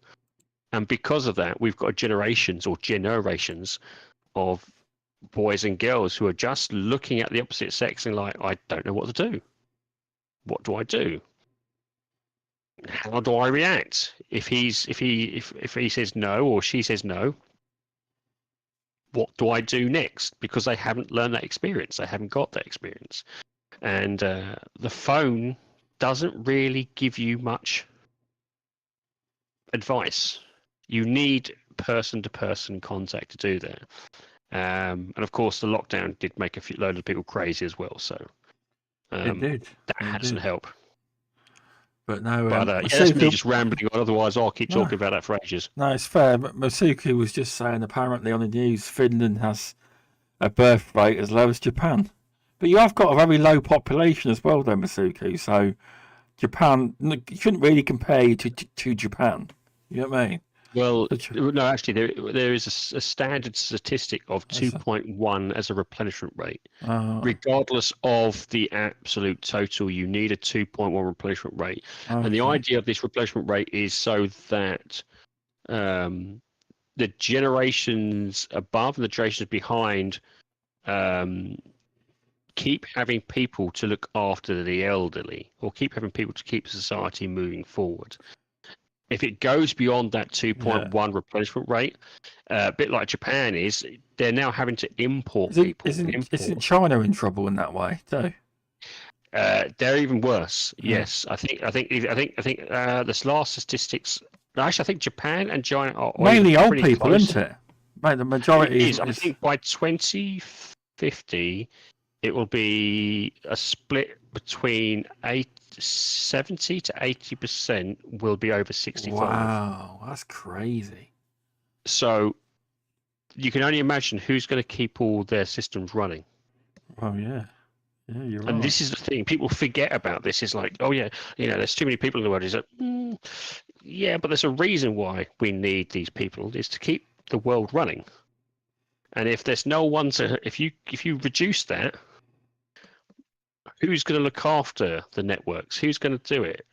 And because of that, we've got generations of boys and girls who are just looking at the opposite sex and like, I don't know what to do. What do I do? How do I react if he says no or she says no? What do I do next? Because they haven't learned that experience. They haven't got that experience, and the phone doesn't really give you much advice. You need person-to-person contact to do that. And of course, the lockdown did make a load of people crazy as well. So it did. That hasn't helped. But no, that's me just rambling on. Otherwise, I'll keep talking about that for ages. No, it's fair. But Masuku was just saying, apparently on the news, Finland has a birth rate as low as Japan. But you have got a very low population as well, though, Masuku. So Japan, you couldn't really compare to Japan. You know what I mean? Well, no, actually, there is a standard statistic of 2.1 as a replenishment rate. Regardless of the absolute total, you need a 2.1 replenishment rate. Okay. And the idea of this replenishment rate is so that the generations above and the generations behind keep having people to look after the elderly, or keep having people to keep society moving forward. If it goes beyond that 2.1 replenishment rate, a bit like Japan is, they're now having to import people. Isn't China in trouble in that way too? They're even worse. Yeah. Yes, I think this last statistics. Actually, I think Japan and China are mainly old people, close. Isn't it? Mate, the majority is. I think by 2050, it will be a split between 70 to 80% will be over 65. Wow, that's crazy. So you can only imagine who's going to keep all their systems running. Oh yeah, you're right. And this is the thing: people forget about this. It's like, oh yeah, there's too many people in the world. Is like, yeah, but there's a reason why we need these people. Is to keep the world running. And if there's no one to, if you reduce that, who's going to look after the networks? Who's going to do it?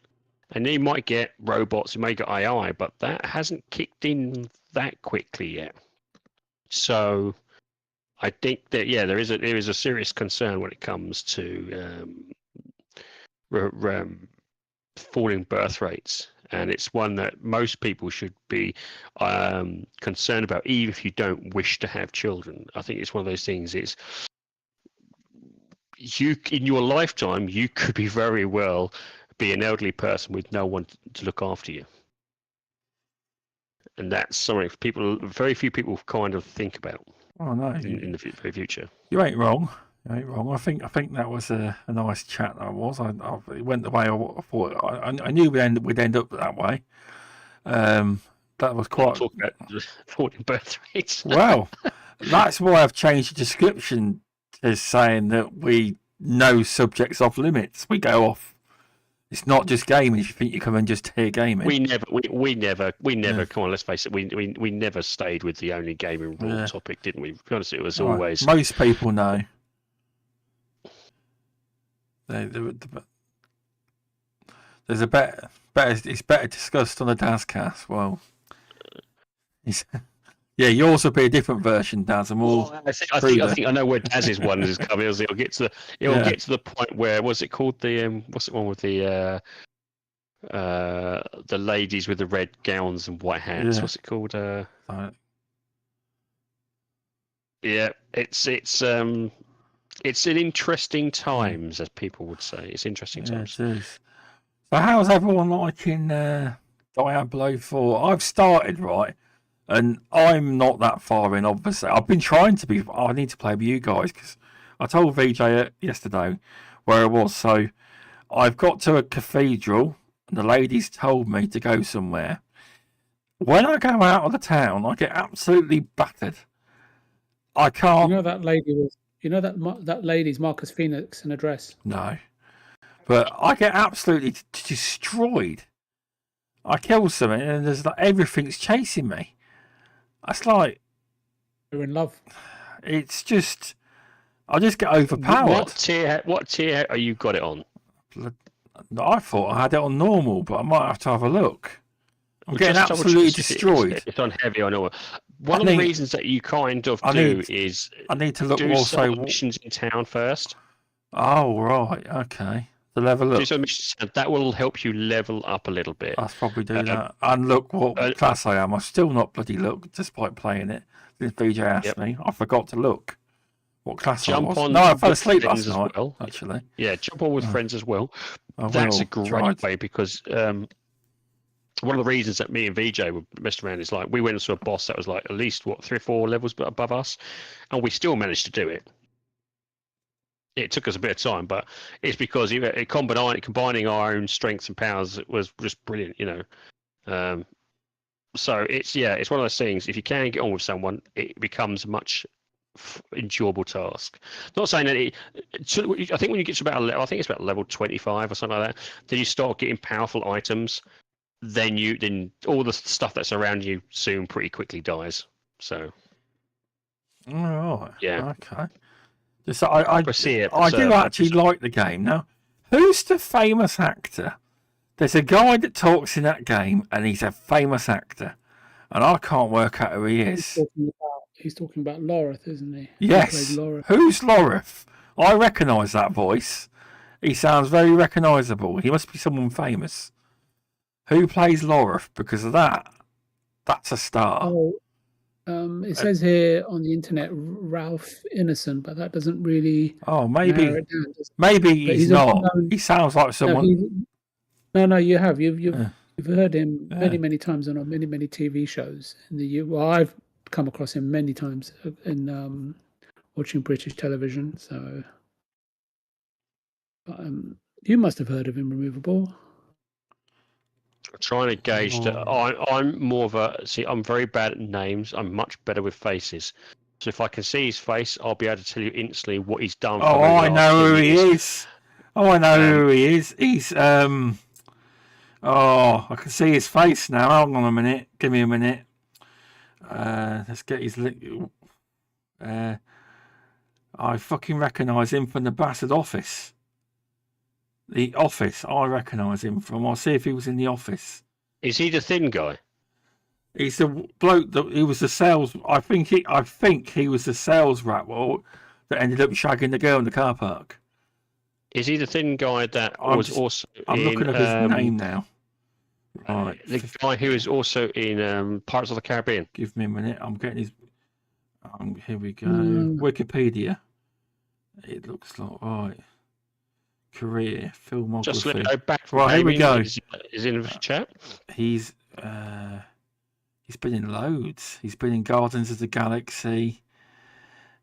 And you might get robots, you may get AI, but that hasn't kicked in that quickly yet. So I think that there is a serious concern when it comes to falling birth rates, and it's one that most people should be concerned about, even if you don't wish to have children. I think it's one of those things. It's you in your lifetime, you could be very well be an elderly person with no one to look after you, and that's something very few people kind of think about. Oh no, in the very future. You ain't wrong. I think that was a nice chat. That was. It went the way I thought. I knew we'd end up that way. That was quite. Talk about falling birth rates. Well, that's why I've changed the description to saying that we know subjects off limits. We go off. It's not just gaming. If you think you come and just hear gaming, we never. Come on, let's face it. We never stayed with the only gaming rule topic, didn't we? To be honest, it was always. Most people know. There's a better. It's better discussed on the Dazcast. Well, yours will be a different version, Daz. I think I know where Daz's one is coming. It'll get to the point where what's it called? What's the one with the ladies with the red gowns and white hats? Yeah. What's it called? Yeah, it's an interesting times, as people would say. It's interesting times. It is. So how's everyone liking Diablo 4? I've started, right? And I'm not that far in, obviously. I've been trying to be. I need to play with you guys, because I told VJ yesterday where I was. So I've got to a cathedral, and the ladies told me to go somewhere. When I go out of the town, I get absolutely battered. I can't. You know that lady was You know that lady's Marcus Phoenix in a dress. No, but I get absolutely destroyed. I kill something, and there's like everything's chasing me. That's like You're in love. it's just I just get overpowered. What tier are you got it on? I thought I had it on normal, but I might have to have a look. I'm getting Just double absolutely check destroyed. It's on heavy or normal. One of the reasons that you kind of is I need to look do also some missions in town first. Oh right, okay. The level up. Do some missions, that will help you level up a little bit. I'll probably do that. And look what class I am. I still not bloody look, despite playing it. Since VJ asked me, I forgot to look what class I was. No, I fell asleep last night. Well. Actually, yeah, jump on with friends as well. That's a great way because one of the reasons that me and VJ were messing around is like we went into a boss that was like at least 3 or 4 levels above us, and we still managed to do it. It took us a bit of time, but it's because combining our own strengths and powers was just brilliant, So it's one of those things. If you can get on with someone, it becomes a much enjoyable task. Not saying that I think when you get to about I think it's about level 25 or something like that, then you start getting powerful items. Then all the stuff that's around you soon pretty quickly dies. So. All right. Yeah. Okay. So I do actually like the game. Now, who's the famous actor? There's a guy that talks in that game, and he's a famous actor, and I can't work out who he is. He's talking about Loreth, isn't he? Yes. Who's Loreth? I recognise that voice. He sounds very recognisable. He must be someone famous. Who plays Loreth? Because of that, that's a star. Oh. It says here on the internet Ralph Innocent, but that doesn't really. Oh, maybe he's not. He sounds like someone. No, you have. You've heard him many times on many TV shows in the U. Well, I've come across him many times in watching British television. So, you must have heard of him, Removable. Trying to gauge I'm more of I'm very bad at names. I'm much better with faces. So if I can see his face, I'll be able to tell you instantly what he's done. I know who he is. I know who he is. He's I can see his face now. Hold on a minute. Give me a minute. Let's get his I fucking recognise him from the Bastard Office. The Office, I recognise him from. I'll see if he was in The Office. Is he the thin guy? He's the bloke that he was the sales. I think he was the sales rep that ended up shagging the girl in the car park. Is he the thin guy that was also? I'm looking at his name now. Right, the guy who is also in Pirates of the Caribbean. Give me a minute. I'm getting his. Here we go. Wikipedia. It looks like career filmography. Just let me go back. Right, here we go. Is in the chat. He's been in loads. He's been in Guardians of the Galaxy.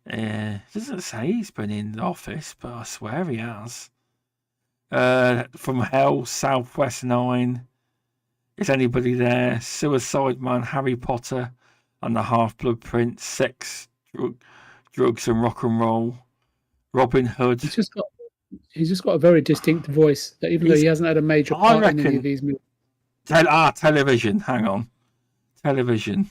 Doesn't say he's been in The Office, but I swear he has. From Hell, Southwest 9. Is Anybody There? Suicide Man, Harry Potter and the Half-Blood Prince, Sex, Drugs and Rock and Roll, Robin Hood. He's just got a very distinct voice that even though he hasn't had a major part in any of these movies. Television. Hang on. Television.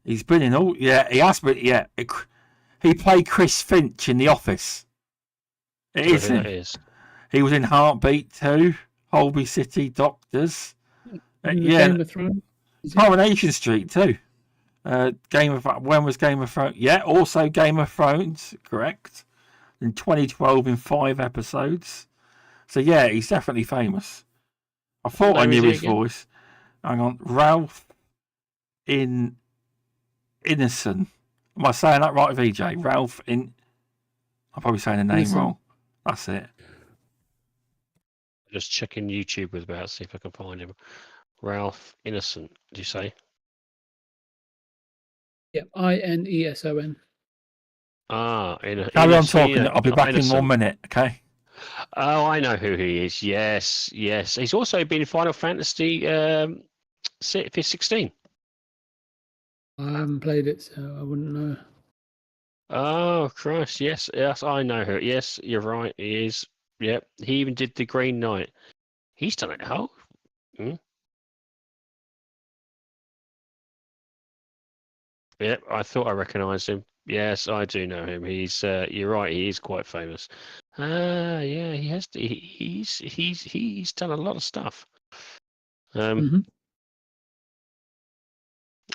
He's been in all. Yeah, he has been. Yeah, he played Chris Finch in The Office. It is him. He was in Heartbeat 2, Holby City, Doctors. Game of Thrones. Coronation Street too. When was Game of Thrones? Yeah, also Game of Thrones. Correct. In 2012, in 5 episodes. So yeah, he's definitely famous. I thought I knew his voice. Hang on, Ralph Innocent. Am I saying that right, VJ? Ralph I'm probably saying the name wrong. That's it. Just checking YouTube with about see if I can find him. Ralph Innocent. Did you say? Yeah, Ineson. Carry on talking. I'll be back in 1 minute. Okay. Oh, I know who he is. Yes. He's also been in Final Fantasy 16. I haven't played it, so I wouldn't know. Oh, Christ. Yes, yes, I know her. Yes, you're right. He is. Yep. He even did the Green Knight. He's done it. Oh. Yep. I thought I recognised him. Yes, I do know him. He's. You're right. He is quite famous. Yeah. He has. He's done a lot of stuff. Mhm.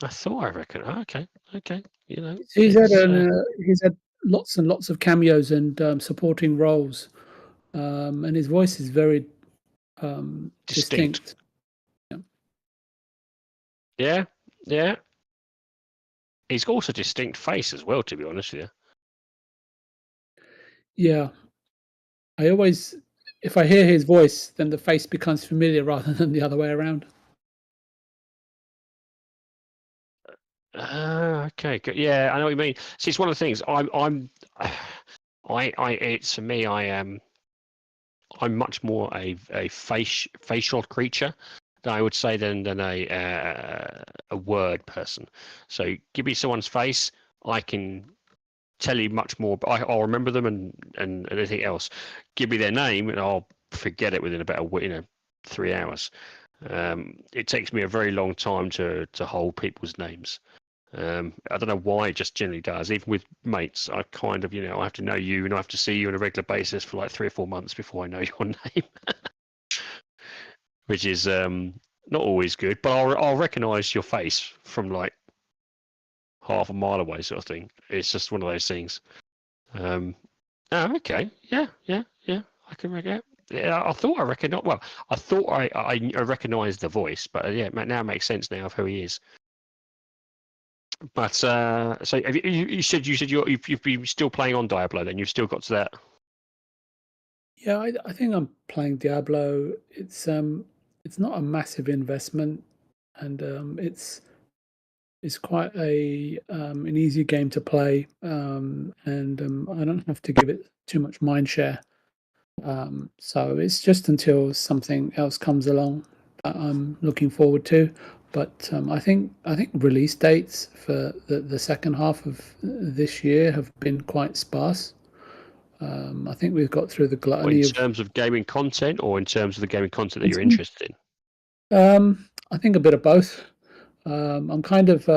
I thought I recognised. Okay. Okay. You know. He's had It's, he's had lots and lots of cameos and supporting roles, and his voice is very distinct. distinct. Yeah. Yeah. Yeah. He's also a distinct face as well. To be honest with you. Yeah. I always, if I hear his voice, then the face becomes familiar rather than the other way around. Okay, good. Yeah, I know what you mean. See, it's one of the things. It's for me. I'm much more a facial creature than I would say than a word person. So give me someone's face, I can tell you much more. But I'll remember them and anything else. Give me their name, and I'll forget it within about 3 hours. It takes me a very long time to hold people's names. I don't know why it just generally does. Even with mates, I kind of, I have to know you and I have to see you on a regular basis for like 3 or 4 months before I know your name, which is not always good. But I'll recognise your face from like half a mile away, sort of thing. It's just one of those things. Oh, okay, yeah. I can recognize. Yeah, I thought I recognised. Well, I thought I recognised the voice, but yeah, now it makes sense now of who he is. But so have you said you've been still playing on Diablo, then you've still got to that. Yeah, I think I'm playing Diablo. It's not a massive investment, and it's quite an easy game to play, and I don't have to give it too much mind share. So it's just until something else comes along that I'm looking forward to. But I think release dates for the second half of this year have been quite sparse. I think we've got through the Or in gluttony of. terms of gaming content, or in terms of the gaming content that you're interested in? I think a bit of both. I'm kind of.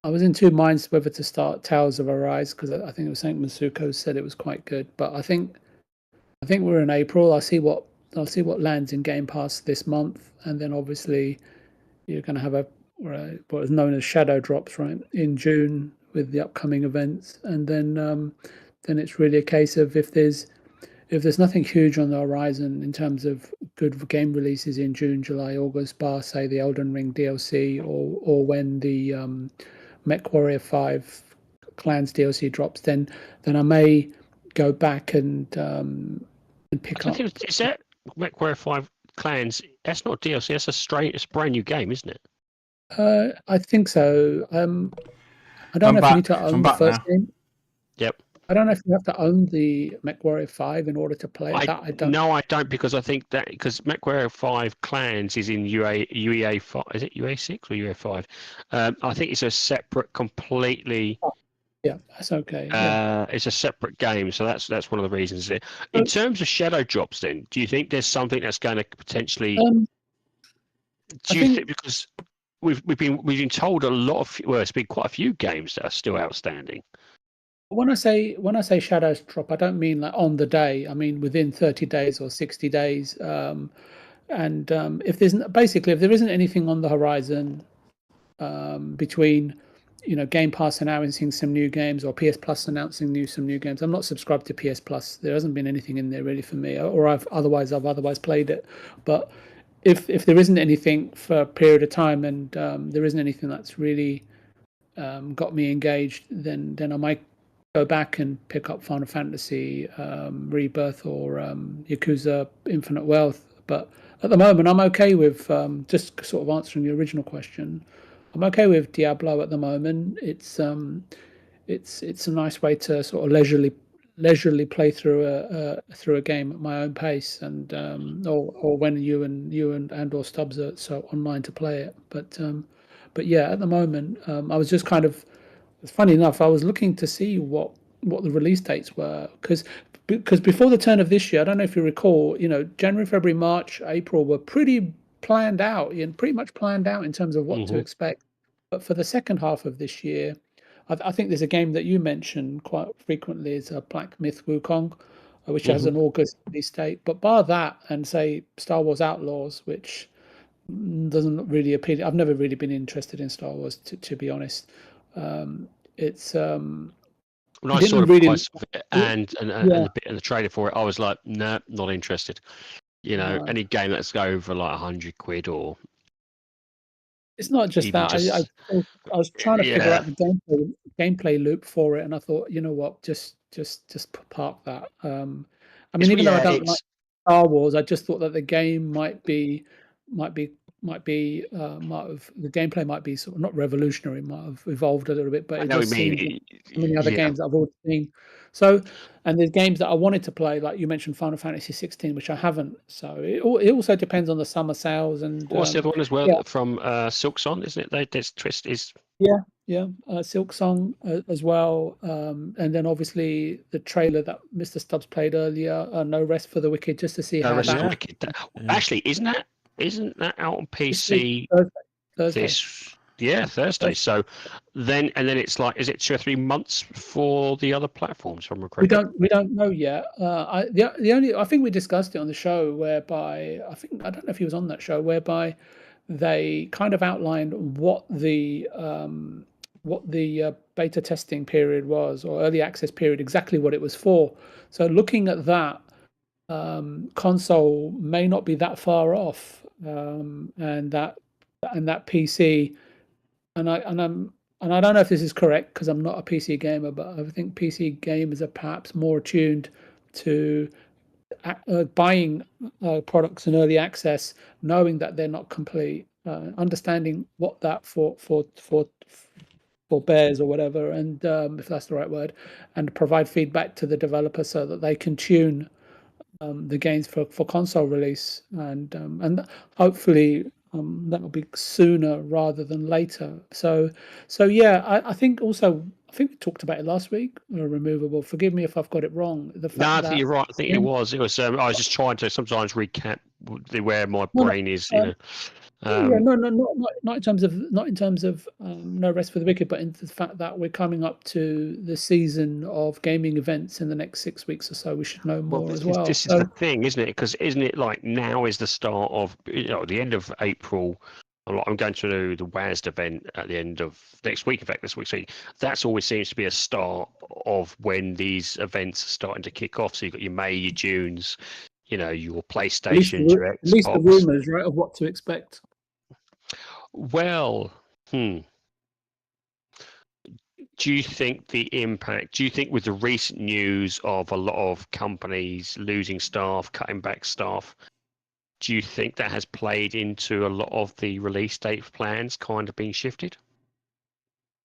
I was in two minds whether to start Towers of Arise because I think it was something Masuko said it was quite good, but I think we're in April. I'll see what lands in Game Pass this month, and then obviously you're going to have what is known as shadow drops, right, in June with the upcoming events, and then it's really a case of if there's nothing huge on the horizon in terms of good game releases in June, July, August, bar say the Elden Ring DLC or when the MechWarrior 5 Clans DLC drops, then I may go back and I pick don't think up. is that MechWarrior 5 Clans. That's not DLC. That's it's a brand new game, isn't it? I think so. I don't I'm know if you need back. to I'm own the back first now. game. Yep. I don't know if you have to own the MechWarrior 5 in order to play it. That I don't. No, I don't, because I think that because MechWarrior 5 Clans is in UEA 5. Is it UA 6 or UA 5? I think it's a separate, completely. Yeah, that's okay. Yeah. It's a separate game, so that's one of the reasons. In So, terms of shadow drops, then, do you think there's something that's going to potentially? um, I Do you think think because we've been told a lot of, well, it's been quite a few games that are still outstanding. when I say shadows drop, I don't mean like on the day. I mean within 30 days or 60 days. And if there isn't anything on the horizon between Game Pass announcing some new games or PS Plus announcing some new games. I'm not subscribed to PS Plus. There hasn't been anything in there really for me, or I've otherwise played it. But if there isn't anything for a period of time and there isn't anything that's really got me engaged, then I might go back and pick up Final Fantasy Rebirth or Yakuza Infinite Wealth. But at the moment, I'm okay with just sort of answering the original question. I'm okay with Diablo at the moment. It's a nice way to sort of leisurely play through a game at my own pace, and or when you and or Stubbs are so online to play it. But yeah, at the moment, I was just kind of It's funny enough, I was looking to see what the release dates were because before the turn of this year, I don't know if you recall, January, February, March, April were pretty planned out and pretty much planned out in terms of what to Hmm. expect. But for the second half of this year, I think there's a game that you mentioned quite frequently is a Black Myth Wukong, which has Hmm. an August release date. But bar that and say Star Wars Outlaws, which doesn't really appeal. I've never really been interested in Star Wars, to be honest. It's When I I saw didn't the really. price of it and Yeah, the bit and the trailer for it, I was like, no, not interested. no, Any game that's go over like 100 quid or it's not just even that. just I was trying to figure yeah, out the gameplay loop for it, and I thought, you know what, just park that. I mean, even though I don't like it's Star Wars, I just thought that the game might be, might have the gameplay might be sort of not revolutionary, might have evolved a little bit, but I it know what you just mean. seems like so many other Yeah. games that I've already seen. So, and there's games that I wanted to play, like you mentioned, Final Fantasy 16, which I haven't. So it also depends on the summer sales and What's the other one as well yeah. from Silksong, isn't it? This twist is Yeah, yeah, Silk Song as well, and then obviously the trailer that Mr. Stubbs played earlier, No Rest for the Wicked, just to see no how rest of that the Yeah, wicked. yeah. Actually, isn't that out on this week, PC Thursday. this Thursday? Thursday. So then it's like, is it 2 or 3 months for the other platforms? If I'm We correct. don't know yet. I think we discussed it on the show whereby I don't know if he was on that show whereby they kind of outlined what the beta testing period was or early access period, exactly what it was for. So looking at that, console may not be that far off, and that PC, and I don't know if this is correct because I'm not a PC gamer, but I think PC gamers are perhaps more attuned to buying products in early access, knowing that they're not complete, understanding what that for bears or whatever, and if that's the right word, and provide feedback to the developer so that they can tune the games for console release, and hopefully that'll be sooner rather than later. So yeah, I think also I think we talked about it last week. Removable. Forgive me if I've got it wrong. The No, fact I think that you're right. I think yeah, it was. It was. I was just trying to sometimes recap where my no, no, brain is. um, yeah, Um, no, no, not in terms of No Rest for the Wicked, but in the fact that we're coming up to the season of gaming events in the next 6 weeks or so. We should know well, more this as is well. this is the So thing, isn't it? Because isn't it like now is the start of the end of April. I'm going to the WASD event at the end of next week. In fact, this week. So that's always seems to be a start of when these events are starting to kick off. So you've got your May, your Junes, your PlayStations, your at least the Xbox. rumors, right, of what to expect. Well, do you think the impact, do you think with the recent news of a lot of companies losing staff, cutting back staff, do you think that has played into a lot of the release date plans kind of being shifted?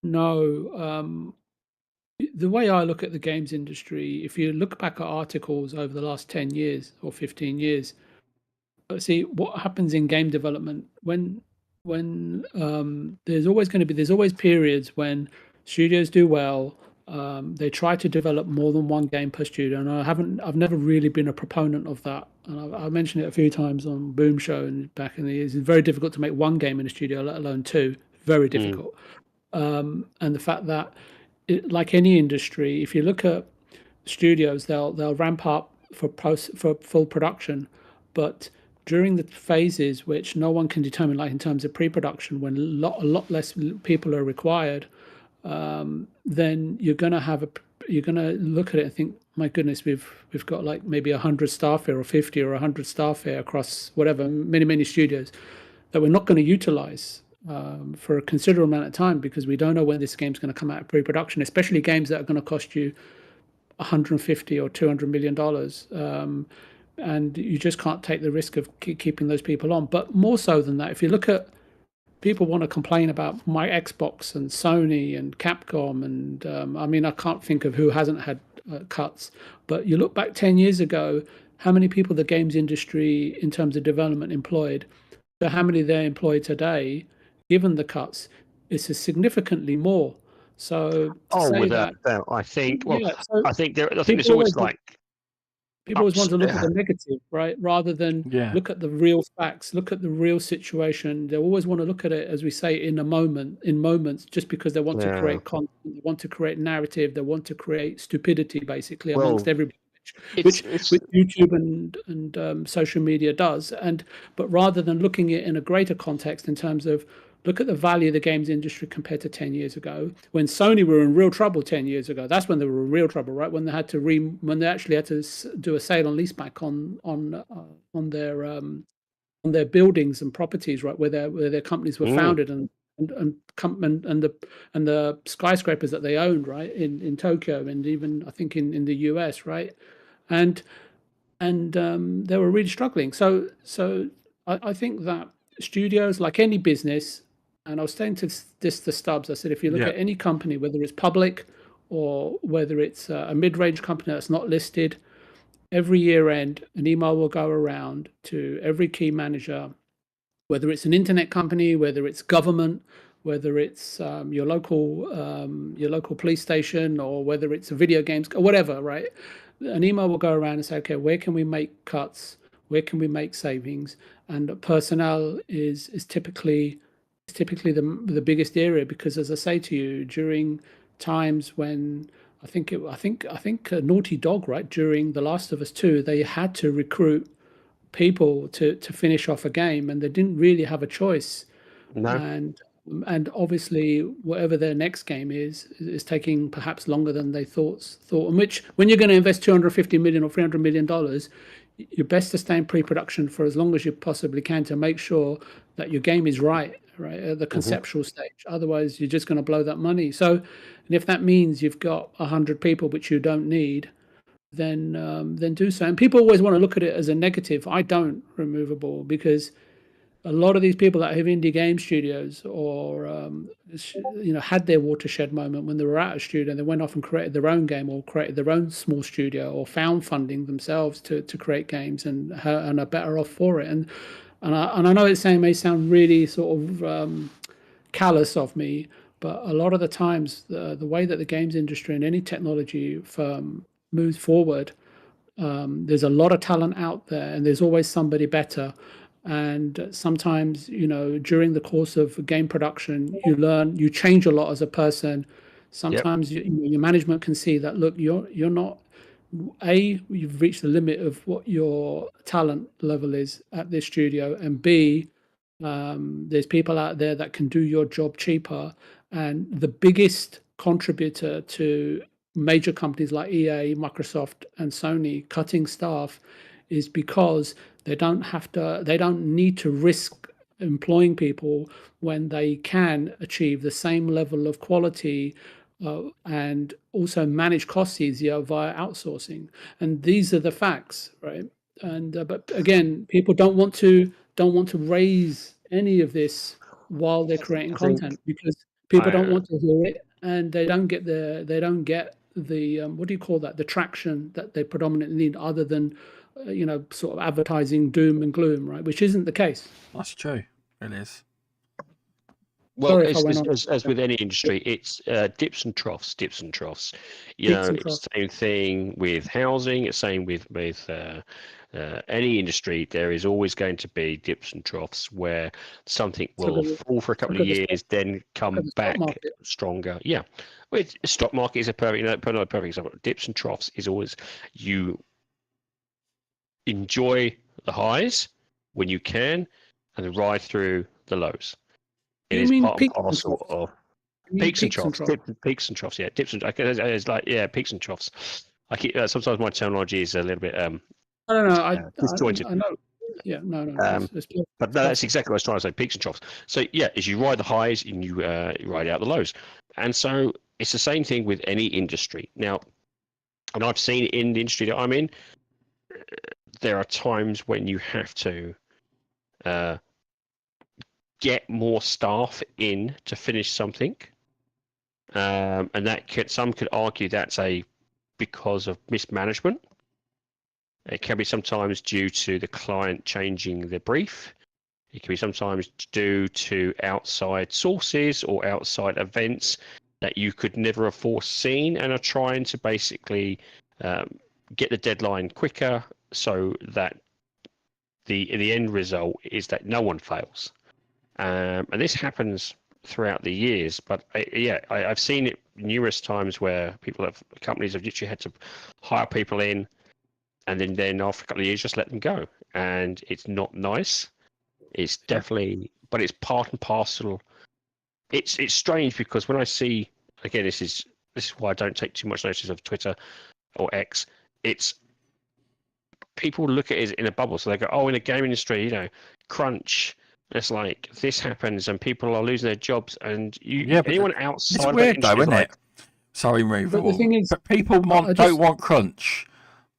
No, the way I look at the games industry, if you look back at articles over the last 10 years or 15 years, see what happens in game development when there's always periods when studios do well. They try to develop more than one game per studio, and I've never really been a proponent of that. And I mentioned it a few times on Boom Show and back in the years. It's very difficult to make one game in a studio, let alone two. Very Mm. difficult. And the fact that, like any industry, if you look at studios, they'll ramp up for full production, but during the phases which no one can determine, like in terms of pre-production, when a lot less people are required, then you're gonna look at it and think, my goodness, we've got like maybe 100 staff here or 50 or 100 staff here across whatever many studios that we're not going to utilize for a considerable amount of time because we don't know when this game's going to come out of pre-production, especially games that are going to cost you 150 or 200 million dollars, and you just can't take the risk of keeping those people on. But more so than that, if you look at people want to complain about my Xbox and Sony and Capcom, and I mean, I can't think of who hasn't had cuts. But you look back 10 years ago, how many people the games industry in terms of development employed, so how many they employ today, given the cuts, it's significantly more. So to Oh, say without that, doubt. I think. Well, yeah, so I think there's people always always like people always ups. want to look at the negative, right? Rather than Yeah. look at the real facts, look at the real situation. They always want to look at it, as we say, in moments, just because they want to Yeah. create content, they want to create narrative, they want to create stupidity, basically, amongst Well, everybody, it's which it's which YouTube and social media does. But rather than looking at it in a greater context, in terms of look at the value of the games industry compared to 10 years ago, when Sony were in real trouble 10 years ago. That's when they were in real trouble, right? When they had to when they actually had to do a sale and leaseback on their buildings and properties, right, where their companies were founded, and the skyscrapers that they owned, right, in Tokyo, and even I think in the US, right, and they were really struggling. So I think that studios, like any business, and I was saying to this to Stubbs, I said, if you look Yeah. at any company, whether it's public or whether it's a mid-range company that's not listed, every year end, an email will go around to every key manager, whether it's an internet company, whether it's government, whether it's your local police station, or whether it's a video games or whatever, right? An email will go around and say, okay, where can we make cuts? Where can we make savings? And personnel is typically the biggest area, because, as I say to you, during times when I think Naughty Dog, right, during The Last of Us 2, they had to recruit people to finish off a game, and they didn't really have a choice. no. And obviously, whatever their next game is taking perhaps longer than they thought. And which, when you're going to invest 250 million or 300 million dollars, you're best to stay in pre-production for as long as you possibly can, to make sure that your game is right at the conceptual stage. Otherwise, you're just going to blow that money. So, and if that means you've got 100 people which you don't need, then do so. And people always want to look at it as a negative. I don't, removable, because a lot of these people that have indie game studios, or had their watershed moment when they were at a studio, and they went off and created their own game, or created their own small studio, or found funding themselves to create games, and are better off for it. And I know it may sound really sort of callous of me, but a lot of the times, the way that the games industry and any technology firm moves forward, there's a lot of talent out there, and there's always somebody better. And sometimes, during the course of game production, you change a lot as a person. Yep. Sometimes your management can see that, look, you're not, you've reached the limit of what your talent level is at this studio, and B, there's people out there that can do your job cheaper. And the biggest contributor to major companies like EA, Microsoft, and Sony cutting staff is because they don't need to risk employing people when they can achieve the same level of quality, and also manage costs easier via outsourcing. And these are the facts, right? And but again, people don't want to raise any of this while they're creating I think content, because people don't I, want to hear it, and they don't get the what do you call that, the traction that they predominantly need, other than sort of advertising doom and gloom, right, which isn't the case. That's true. It is. well, Sorry if I went on. as with any industry, it's dips and troughs, dips and troughs. Peaks and It's troughs. the same thing with housing. It's same with any industry. There is always going to be dips and troughs where something will fall for a couple of years, then come back stronger. Yeah, well, stock market is a perfect example. Dips and troughs is always, you enjoy the highs when you can, and ride through the lows. It You is mean part and peaks and parcel troughs? of You mean peaks and troughs. Peaks and troughs. Yeah, dips and it's like, yeah, peaks and troughs. I keep sometimes my terminology is a little bit disjointed. I know. Yeah, no. But no, that's exactly what I was trying to say. Peaks and troughs. So yeah, as you ride the highs and you ride out the lows, and so it's the same thing with any industry. Now, and I've seen it in the industry that I'm in, there are times when you have to get more staff in to finish something, and that some could argue that's because of mismanagement. It can be sometimes due to the client changing the brief. It can be sometimes due to outside sources or outside events that you could never have foreseen, and are trying to basically get the deadline quicker so that the end result is that no one fails. And this happens throughout the years, but I've seen it numerous times where companies have literally had to hire people in, and then after a couple of years just let them go, and it's not nice. It's definitely, but it's part and parcel. It's strange because when I see, again, this is why I don't take too much notice of Twitter or X. It's people look at it in a bubble, so they go, "Oh, in the game industry, crunch." It's like this happens, and people are losing their jobs, and anyone outside it's of weird that though, industry isn't is like, it? Sorry, move. But the thing is, but people don't want crunch,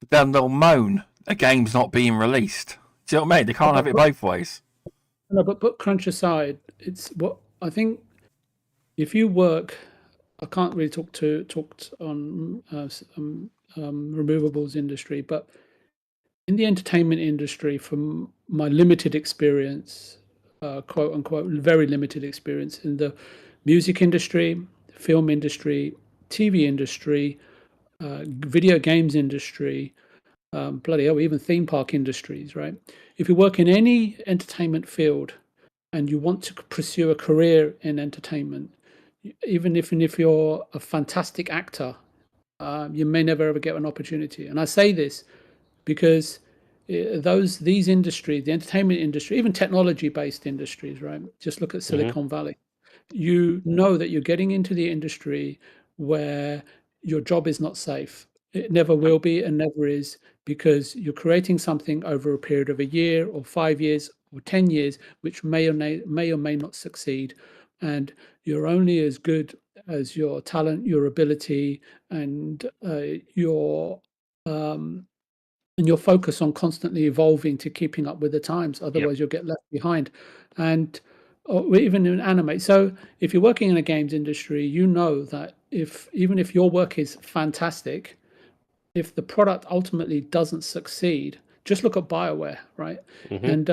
but then they'll moan a game's not being released. Do you know what I mean? They can't have it both ways. No, but put crunch aside. It's what I think. If you work, I can't really talk on removables industry, but in the entertainment industry, from my limited experience, quote unquote, very limited experience in the music industry, film industry, TV industry, video games industry, bloody hell, even theme park industries, right? If you work in any entertainment field and you want to pursue a career in entertainment, even if you're a fantastic actor, you may never ever get an opportunity. And I say this because these industries, the entertainment industry, even technology-based industries, right? Just look at Silicon Valley. You know that you're getting into the industry where your job is not safe. It never will be and never is, because you're creating something over a period of a year or 5 years or 10 years, which may or may not succeed. And you're only as good as your talent, your ability, and your focus on constantly evolving to keeping up with the times. Otherwise, you'll get left behind. And or even in anime. So if you're working in a games industry, you know that even if your work is fantastic, if the product ultimately doesn't succeed, just look at BioWare, right? And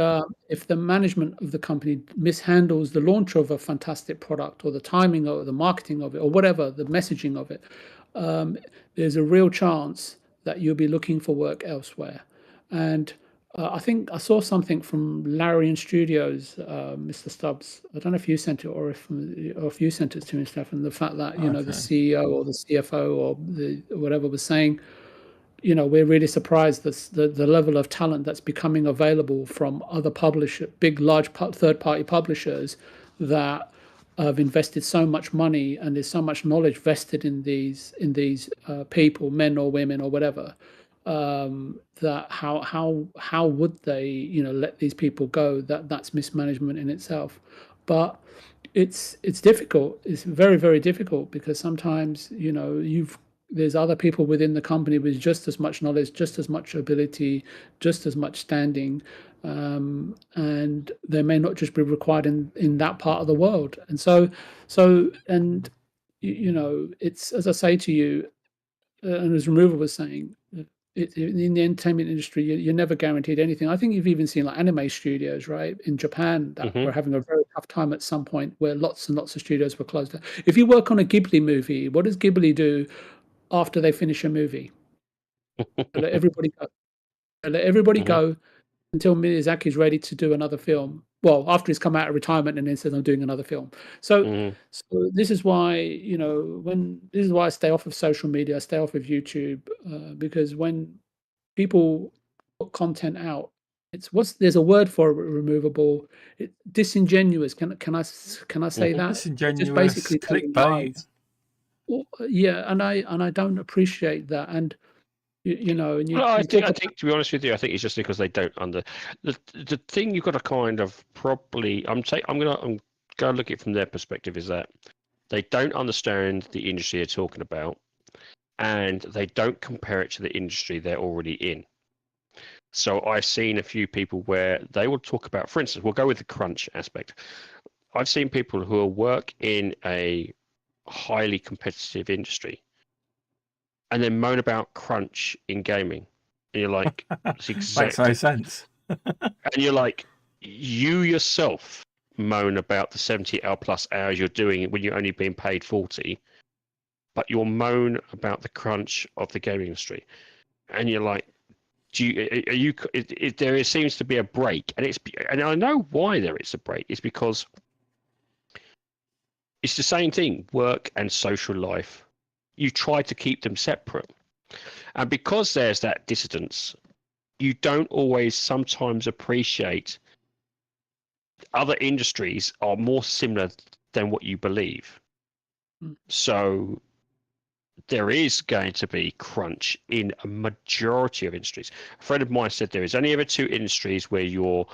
if the management of the company mishandles the launch of a fantastic product, or the timing or the marketing of it, or whatever, the messaging of it, there's a real chance that you'll be looking for work elsewhere. And I think I saw something from Larian Studios, Mr. Stubbs. I don't know if you sent it or if you sent it to me, Stefan. The fact that the CEO or the CFO or the whatever was saying, we're really surprised that the level of talent that's becoming available from other large third-party publishers that have invested so much money, and there's so much knowledge vested in these people, men or women or whatever, that how would they let these people go? That's mismanagement in itself. But it's difficult. It's very, very difficult, because sometimes there's other people within the company with just as much knowledge, just as much ability, just as much standing, and they may not just be required in that part of the world. And it's, as I say to you, and as Remover was saying, in the entertainment industry, you're never guaranteed anything. I think you've even seen like anime studios, right, in Japan, that were having a very tough time at some point, where lots and lots of studios were closed down. If you work on a Ghibli movie, what does Ghibli do after they finish a movie? They let everybody go. They let everybody go until Miyazaki's ready to do another film. Well, after he's come out of retirement and then says, I'm doing another film. So this is why, this is why I stay off of social media, I stay off of YouTube, because when people put content out, there's a word for it, removable. Disingenuous. Can I say that? Disingenuous, just basically clickbait. Yeah, and I don't appreciate that. And I think, to be honest with you, I think it's just because they don't the thing you've got to kind of probably I'm gonna look at it from their perspective, is that they don't understand the industry they're talking about, and they don't compare it to the industry they're already in. So I've seen a few people where they will talk about, for instance, we'll go with the crunch aspect. I've seen people who will work in a highly competitive industry and then moan about crunch in gaming. And you're like, makes no sense. And you're like, you yourself moan about the 70 plus hours you're doing when you're only being paid 40, but you'll moan about the crunch of the gaming industry, and you're like, there seems to be a break, and I know why there is a break. It's because it's the same thing, work and social life. You try to keep them separate, and because there's that dissonance, you don't always sometimes appreciate other industries are more similar than what you believe. So there is going to be crunch in a majority of industries. A friend of mine said there is only ever two industries where your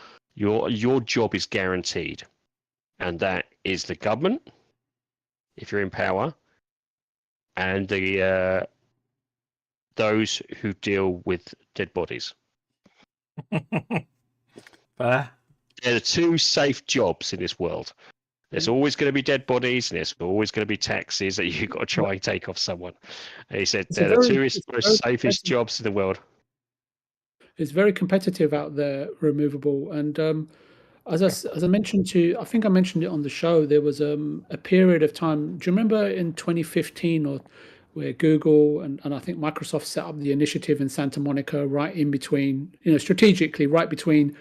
job is guaranteed, and that is the government, if you're in power, and the those who deal with dead bodies. Fair. They're the two safe jobs in this world. There's always going to be dead bodies, and there's always going to be taxes that you've got to try and take off someone. And he said they're the two most safest jobs in the world. It's very competitive out there, removable. And as I mentioned I think I mentioned it on the show, there was a period of time. Do you remember in 2015 or where Google and I think Microsoft set up the initiative in Santa Monica, right in between, strategically right between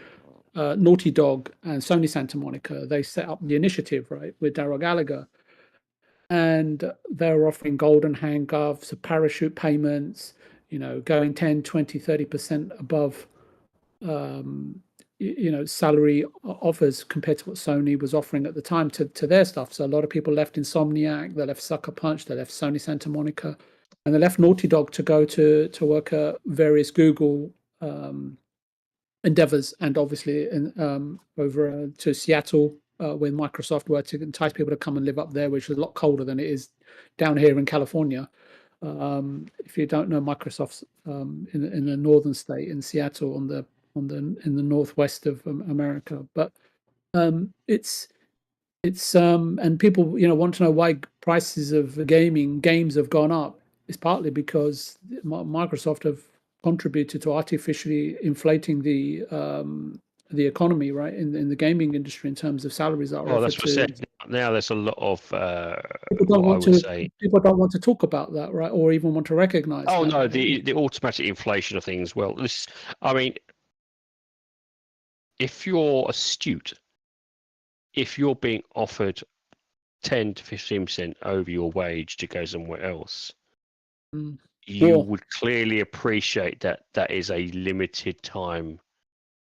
Naughty Dog and Sony Santa Monica. They set up the initiative, right, with Daryl Gallagher. And they're offering golden handcuffs, parachute payments, going 10, 20, 30% above, salary offers compared to what Sony was offering at the time to their stuff. So a lot of people left Insomniac, they left Sucker Punch, they left Sony Santa Monica, and they left Naughty Dog to go to work at various Google endeavors, and obviously over to Seattle when Microsoft were to entice people to come and live up there, which is a lot colder than it is down here in California. If you don't know, Microsoft's in the northern state in Seattle in the northwest of America, but it's and people want to know why prices of games have gone up. It's partly because Microsoft have contributed to artificially inflating the economy, right, in the gaming industry in terms of salaries that are offered. That's what I said. Now there's a lot of people don't want to talk about that, right, or even want to recognize. Oh that, no, right? the automatic inflation of things. Well, if you're astute, if you're being offered 10 to 15% over your wage to go somewhere else, you would clearly appreciate that is a limited time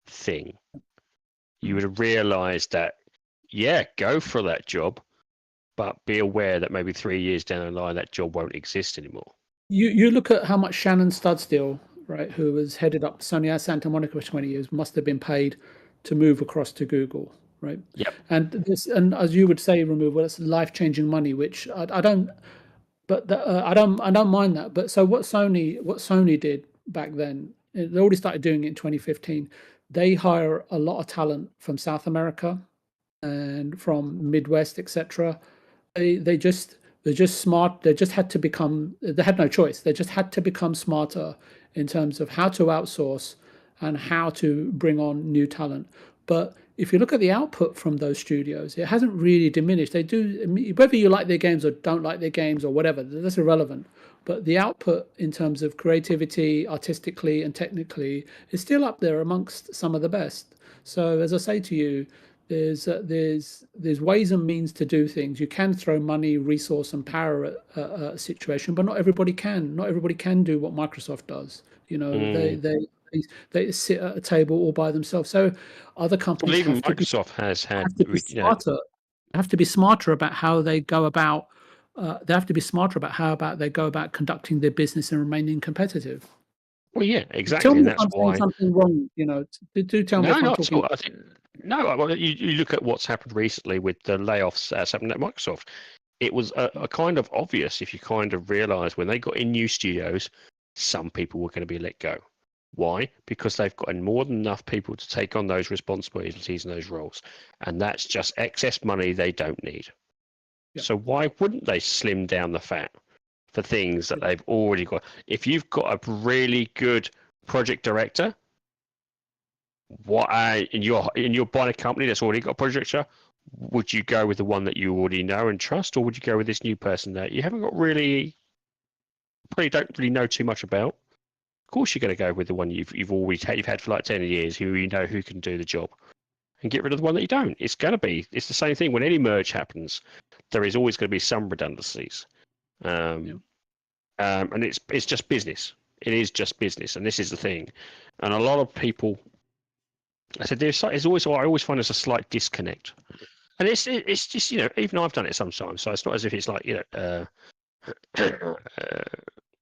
thing. You would realize that, yeah, go for that job, but be aware that maybe 3 years down the line, that job won't exist anymore. You look at how much Shannon Studstill, right, who was headed up Sony Santa Monica for 20 years, must have been paid to move across to Google, right? Yep. And as you would say, removal, it's life-changing money, which I don't mind that. But so what Sony did back then, they already started doing it in 2015. They hire a lot of talent from South America and from Midwest, etc. They're just smart. They just had to become. They had no choice. They just had to become smarter in terms of how to outsource and how to bring on new talent. But if you look at the output from those studios, it hasn't really diminished. They do, whether you like their games or don't like their games or whatever, that's irrelevant. But the output in terms of creativity, artistically and technically, is still up there amongst some of the best. So as I say to you, there's ways and means to do things. You can throw money, resource, and power at a situation, but not everybody can. Not everybody can do what Microsoft does. They sit at a table all by themselves. So other companies even Microsoft have to be smarter. Have to be smarter about how they go about. They have to be smarter about how they go about conducting their business and remaining competitive. Well, yeah, exactly. Tell me if I'm saying something wrong. Do tell me if I'm talking. No, you look at what's happened recently with the layoffs happening at Microsoft. It was a kind of obvious if you kind of realize when they got in new studios, some people were going to be let go. Why? Because they've got more than enough people to take on those responsibilities and those roles. And that's just excess money they don't need. Yeah. So why wouldn't they slim down the fat for things that they've already got? If you've got a really good project director, and you're buying a company that's already got a project director, would you go with the one that you already know and trust, or would you go with this new person that you haven't got really probably don't really know too much about, of course you're going to go with the one you've had for like 10 years, who you know who can do the job, and get rid of the one that you don't. It's the same thing when any merge happens. There is always going to be some redundancies, and it's just business. It is just business, and this is the thing. And a lot of people, I said, there's always, I always find there's a slight disconnect, and it's just, even I've done it sometimes. So it's not as if it's like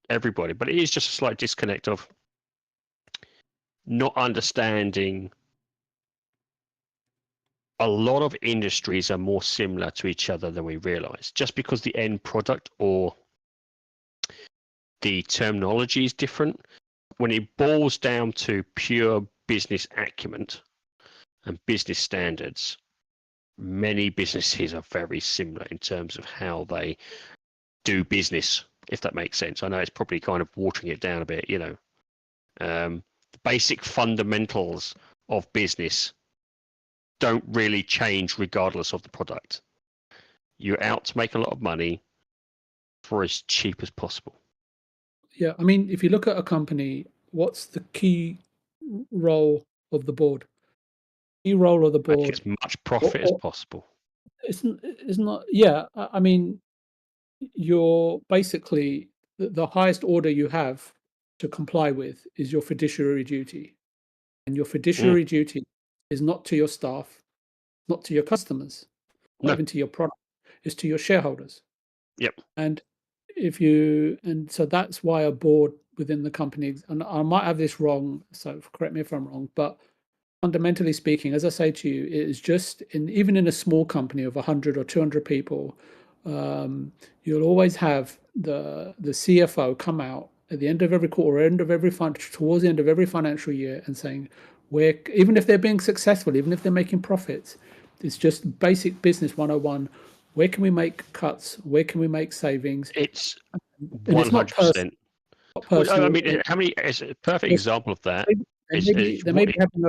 everybody, but it is just a slight disconnect of not understanding. A lot of industries are more similar to each other than we realize. Just because the end product or the terminology is different, when it boils down to pure business acumen and business standards, many businesses are very similar in terms of how they do business, if that makes sense. I know it's probably kind of watering it down a bit, the basic fundamentals of business don't really change regardless of the product. You're out to make a lot of money for as cheap as possible. Yeah, I mean, if you look at a company, what's the key role of the board? Key role of the Make board as much profit as possible. it's not. Yeah, I mean, you're basically the highest order you have to comply with is your fiduciary duty, and your fiduciary duty is not to your staff, not to your customers, not No. even to your product. It's to your shareholders. Yep. And so that's why a board within the company, and I might have this wrong, so correct me if I'm wrong, but fundamentally speaking, as I say to you, it is just even in a small company of 100 or 200 people, you'll always have the CFO come out at the end of every quarter, towards the end of every financial year, and saying, even if they're being successful, even if they're making profits, it's just basic business 101. Where can we make cuts? Where can we make savings? It's And it's not 100%. personal. I mean, how many? It's a perfect example of that. They may be having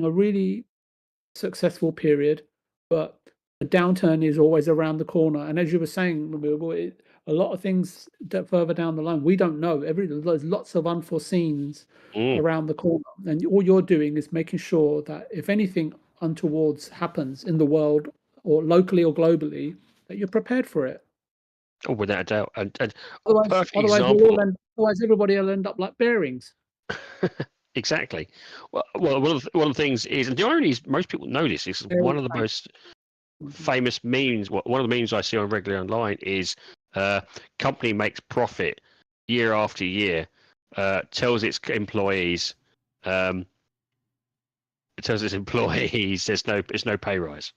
a really successful period, but the downturn is always around the corner. And as you were saying, a lot of things that further down the line we don't know. There's lots of unforeseens around the corner, and all you're doing is making sure that if anything untowards happens in the world, or locally or globally, that you're prepared for it. Oh, without a doubt. And a Otherwise, perfect example. otherwise everybody will end up like bearings. Exactly. Well, one of the things is, and the irony is, most people know this. Is one of the most famous memes. One of the memes I see on regularly online is, company makes profit year after year, tells its employees, there's no pay rise.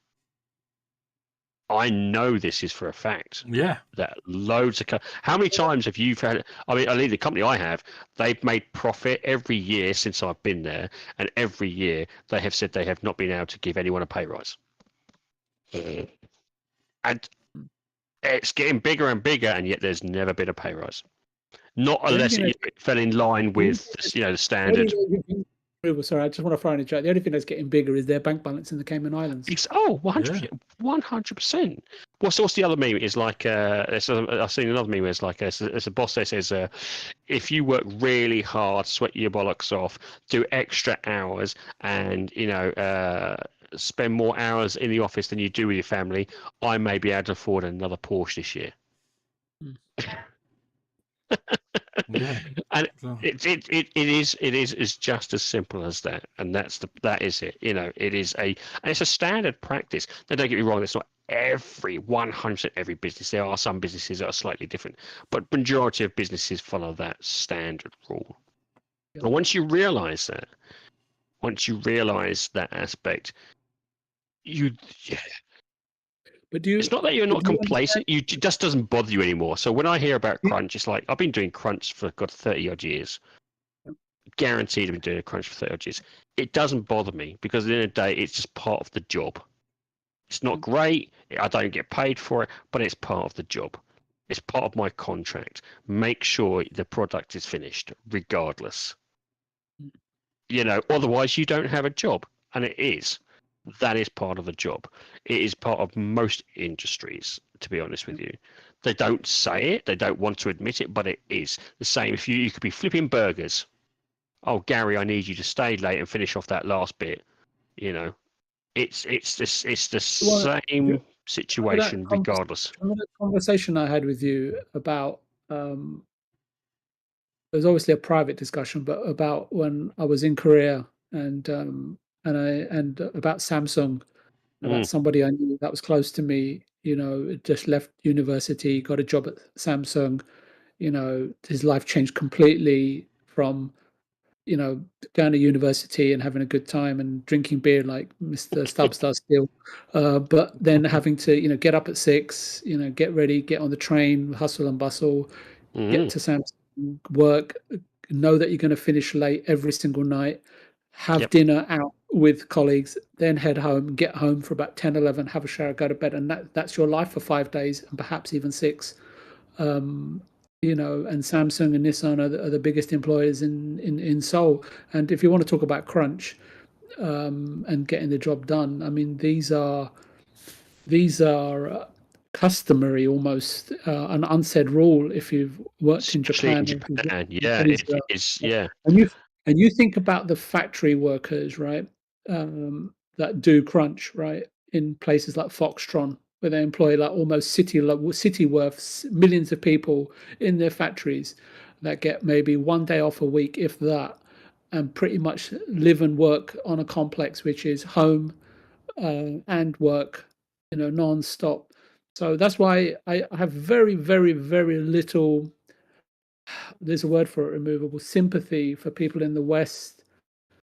I know this is for a fact. Yeah. That loads of how many times have you had? I mean, I leave the company I have. They've made profit every year since I've been there, and every year they have said they have not been able to give anyone a pay rise. And it's getting bigger and bigger, and yet there's never been a pay rise. Not unless it fell in line with the standard. Sorry, I just want to throw in a joke. The only thing that's getting bigger is their bank balance in the Cayman Islands. 100%. 100%. What's the other meme? It's like I've seen another meme where it's like it's a boss that says, if you work really hard, sweat your bollocks off, do extra hours, and spend more hours in the office than you do with your family, I may be able to afford another Porsche this year. Yeah. And it is just as simple as that, and that is it. It's a standard practice. Now, don't get me wrong, it's not every 100% every business. There are some businesses that are slightly different, but majority of businesses follow that standard rule. Yeah. And once you realize that aspect, it's not that you're not complacent. It just doesn't bother you anymore. So when I hear about crunch, it's like, I've been doing crunch for 30 odd years. Guaranteed I've been doing a crunch for 30 odd years. It doesn't bother me, because at the end of the day, it's just part of the job. It's not great. I don't get paid for it, but it's part of the job. It's part of my contract. Make sure the product is finished, regardless. Otherwise you don't have a job, and it is. That is part of the job. It is part of most industries, to be honest with you. They don't say it. They don't want to admit it, but it is the same. If you could be flipping burgers. Oh, Gary, I need you to stay late and finish off that last bit. You know, it's the Well, same situation regardless. remember that conversation I had with you about it was obviously a private discussion, but about when I was in Korea and about Samsung, about somebody I knew that was close to me, just left university, got a job at Samsung, his life changed completely from, going to university and having a good time and drinking beer like Mr. Stubbs does still. But then having to, get up at 6, get ready, get on the train, hustle and bustle, get to Samsung, work, know that you're going to finish late every single night, have dinner out with colleagues, then head home, get home for about 10, 11, have a shower, go to bed. And that's your life for 5 days and perhaps even 6. And Samsung and Nissan are the biggest employers in Seoul. And if you want to talk about crunch and getting the job done, I mean, these are customary, almost an unsaid rule if you've worked in Especially Japan. in Japan, yeah, It is, it is, yeah. and you think about the factory workers, right? That do crunch, right? In places like Foxtron, where they employ like almost city worth millions of people in their factories that get maybe 1 day off a week, if that, and pretty much live and work on a complex which is home and work, non-stop. So that's why I have very, very, very little, there's a word for it, removable sympathy for people in the West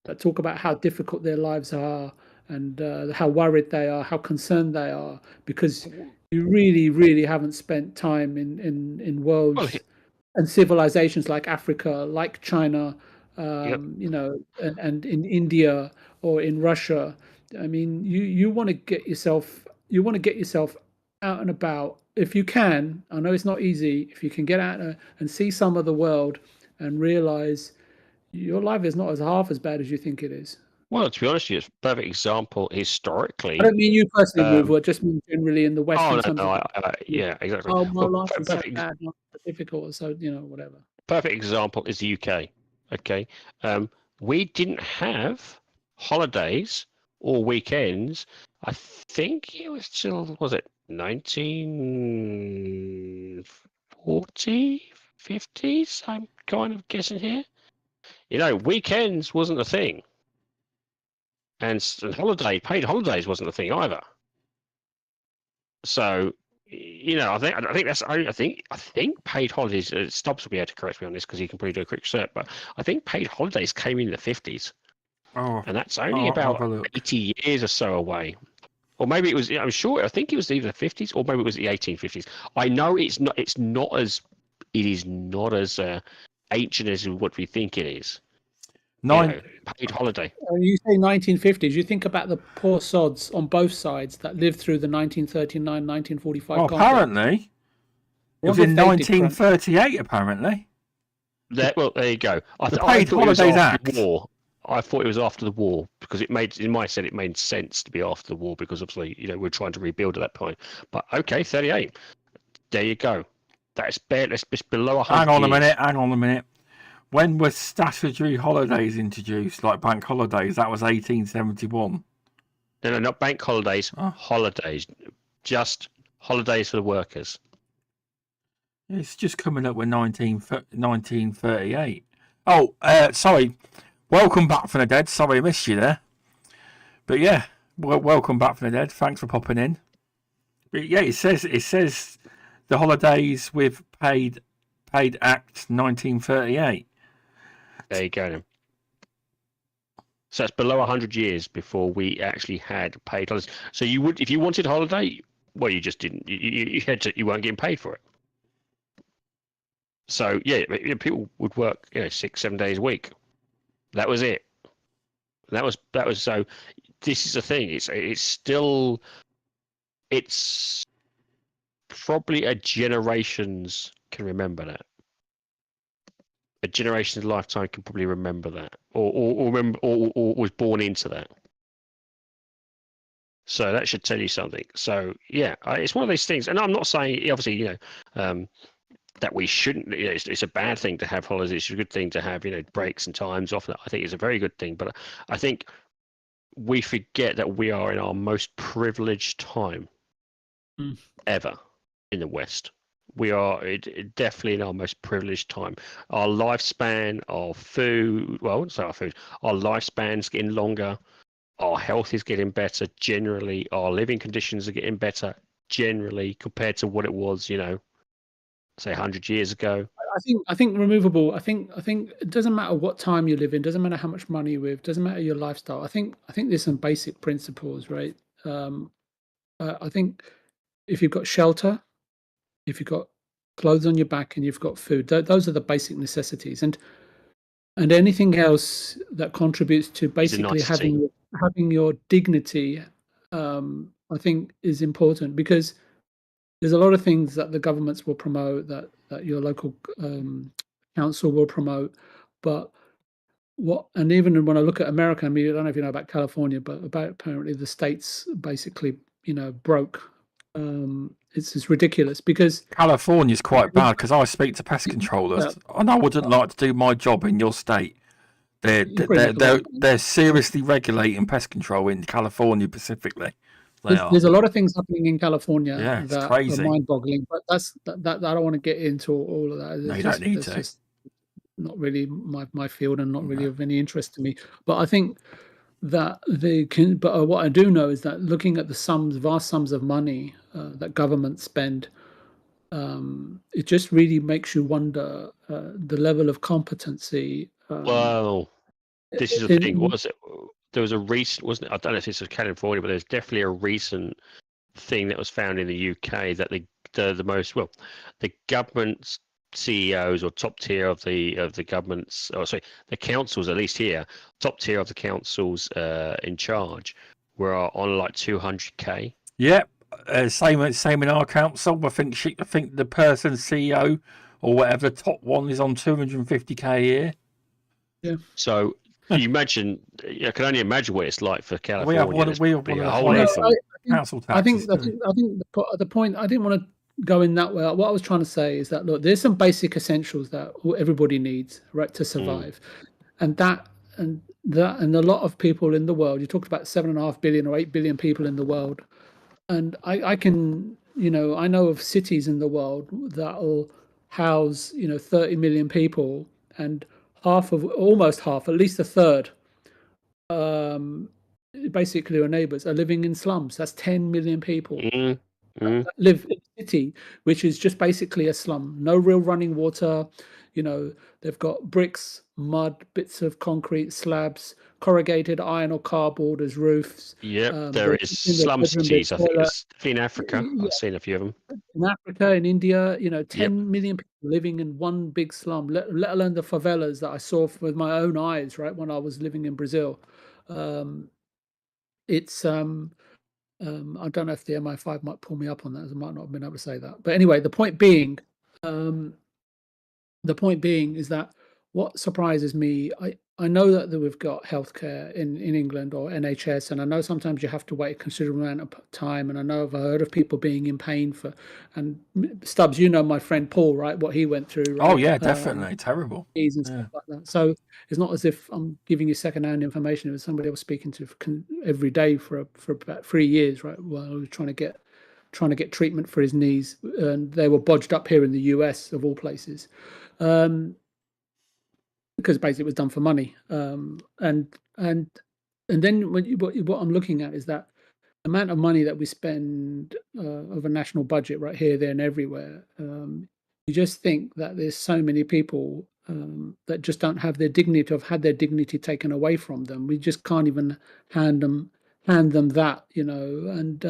that talk about how difficult their lives are and how worried they are, how concerned they are, because you really, really haven't spent time in Well, worlds and civilizations like Africa, like China, yep. and in India or in Russia. I mean, you want to get yourself out and about if you can. I know it's not easy. If you can get out and see some of the world and realize your life is not as half as bad as you think it is. Well, to be honest, with you, it's a perfect example I historically. don't mean you personally, Move. I just mean generally in the West Oh in no, terms of, yeah, exactly. oh, my Well, life is so bad, not so difficult, so whatever. perfect example is the UK. Okay, we didn't have holidays or weekends. I think it was still, was it 1940, 50s? I'm kind of guessing here. Weekends wasn't a thing, and paid holidays wasn't a thing either. So, I think paid holidays. Stubbs will be able to correct me on this because he can probably do a quick search. But I think paid holidays came in the 50s, and that's only I'll have a about look. 80 years or so away. Or maybe it was. I'm sure. I think it was either the 50s or maybe it was the 1850s. I know it's not. It is not as ancient as what we think it is. Paid holiday. You say 1950s, you think about the poor sods on both sides that lived through the 1939, 1945 Well, conflict. apparently, it was Wonder in if they did crunch. 1938. Apparently, There you go. The I Paid thought it was Holidays after Act. the war. I thought it was after the war because it made sense to be after the war because obviously we're trying to rebuild at that point. But okay, 38. There you go. That's below 100 hang on a years. minute. Hang on a minute. When were statutory holidays introduced, like bank holidays? That was 1871. No, not bank holidays. Oh. Holidays, just holidays for the workers. It's just coming up with 1938. Oh, sorry. Welcome back from the dead. Sorry I missed you there. But yeah, welcome back from the dead. Thanks for popping in. But yeah, it says the holidays with paid Act 1938. There you go. Then. So it's below 100 years before we actually had paid holidays. So you would, if you wanted holiday, well, you just didn't. You weren't getting paid for it. So yeah, people would work 6-7 days a week. That was it. That was so. This is the thing. It's probably a generation's can remember that. A generation's lifetime can probably remember that, or remember, or was born into that. So that should tell you something. So yeah, it's one of those things, and I'm not saying obviously that we shouldn't. It's a bad thing to have holidays. It's a good thing to have breaks and times off. I think it's a very good thing. But I think we forget that we are in our most privileged time ever in the West. We are definitely in our most privileged time. Our lifespan, our food, well, so our food, our lifespan's getting longer. Our health is getting better generally. Our living conditions are getting better generally compared to what it was, say 100 years ago. I think removable. I think it doesn't matter what time you live in. Doesn't matter how much money you have. Doesn't matter your lifestyle. I think there's some basic principles, right? I think if you've got shelter, if you've got clothes on your back, and you've got food, those are the basic necessities. And anything else that contributes to basically having your dignity, I think is important, because there's a lot of things that the governments will promote, that your local council will promote, but and even when I look at America, I mean, I don't know if you know about California, but apparently the states basically broke. It's ridiculous, because California's quite bad, because I speak to pest controllers, and I wouldn't like to do my job in your state. They're seriously regulating pest control in California specifically. There's a lot of things happening in California that crazy. are mind-boggling, but that I don't want to get into all of that. No, you don't need to. Just not really my field, and not really of any interest to me. But I think that but what I do know is that looking at the vast sums of money that governments spend, it just really makes you wonder the level of competency. Well, this is the thing. What was it? There was a recent, wasn't it? I don't know if this was California, but there's definitely a recent thing that was found in the UK that the government's CEOs, or top tier of the government's, the councils, at least here, top tier of the councils in charge, were on like 200k. Yep, same in our council. I think the person CEO or whatever, the top one, is on 250k a year. Yeah. So you imagine, I can only imagine what it's like for California. We have one of the highest council taxes. I think the point, I didn't want to go in that way. What I was trying to say is that, look, there's some basic essentials that everybody needs, right, to survive, and a lot of people in the world. You talked about 7.5 billion or 8 billion people in the world, and I can, I know of cities in the world that will house 30 million people, and almost half, at least a third, basically our neighbors are living in slums. That's 10 million people that live in a city which is just basically a slum. No real running water. They've got bricks, mud, bits of concrete, slabs, corrugated iron or cardboard as roofs. Yeah, there is slum cities. I think it's in Africa. I've seen a few of them. In Africa, in India, 10 million people living in one big slum, let alone the favelas that I saw with my own eyes, right, when I was living in Brazil. It's I don't know if the MI5 might pull me up on that, as I might not have been able to say that. But anyway, the point being is that what surprises me, I know that we've got healthcare in England, or NHS, and I know sometimes you have to wait a considerable amount of time, and I know I've heard of people being in pain and Stubbs, my friend Paul, right, what he went through, right? Oh yeah, definitely terrible. And stuff like that. So it's not as if I'm giving you secondhand information. It was somebody I was speaking to every day for about 3 years, right, while I was trying to get treatment for his knees, and they were bodged up here in the US, of all places. Because basically it was done for money, and then what I'm looking at is that amount of money that we spend of a national budget, right here, there, and everywhere. You just think that there's so many people that just don't have their dignity, have had their dignity taken away from them. We just can't even hand them that, and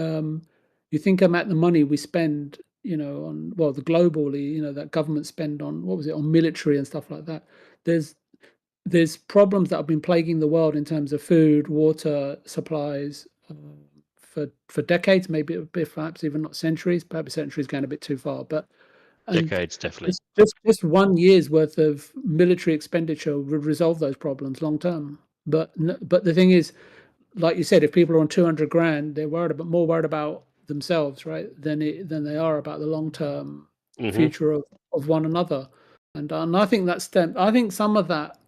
you think about the money we spend, on, well, the globally, that government spend on, what was it, on military and stuff like that. There's problems that have been plaguing the world in terms of food, water supplies for decades, maybe perhaps even not centuries. Perhaps centuries going a bit too far, but decades definitely. Just 1 year's worth of military expenditure would resolve those problems long term. But the thing is, like you said, if people are on 200 grand, they're more worried about themselves, right, than they are about the long term future of one another. And I think I think some of that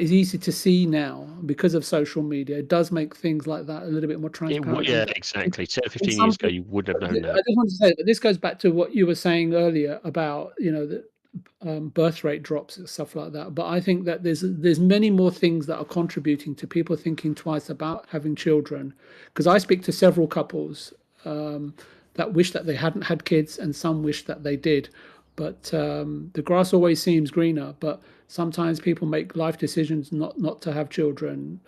is easy to see now because of social media. It does make things like that a little bit more transparent. Yeah, exactly. 10 or 15 some years ago, you wouldn't have known I that. just want to say that this goes back to what you were saying earlier about, the birth rate drops and stuff like that. But I think that there's many more things that are contributing to people thinking twice about having children. Because I speak to several couples that wish that they hadn't had kids, and some wish that they did. But the grass always seems greener. But sometimes people make life decisions not to have children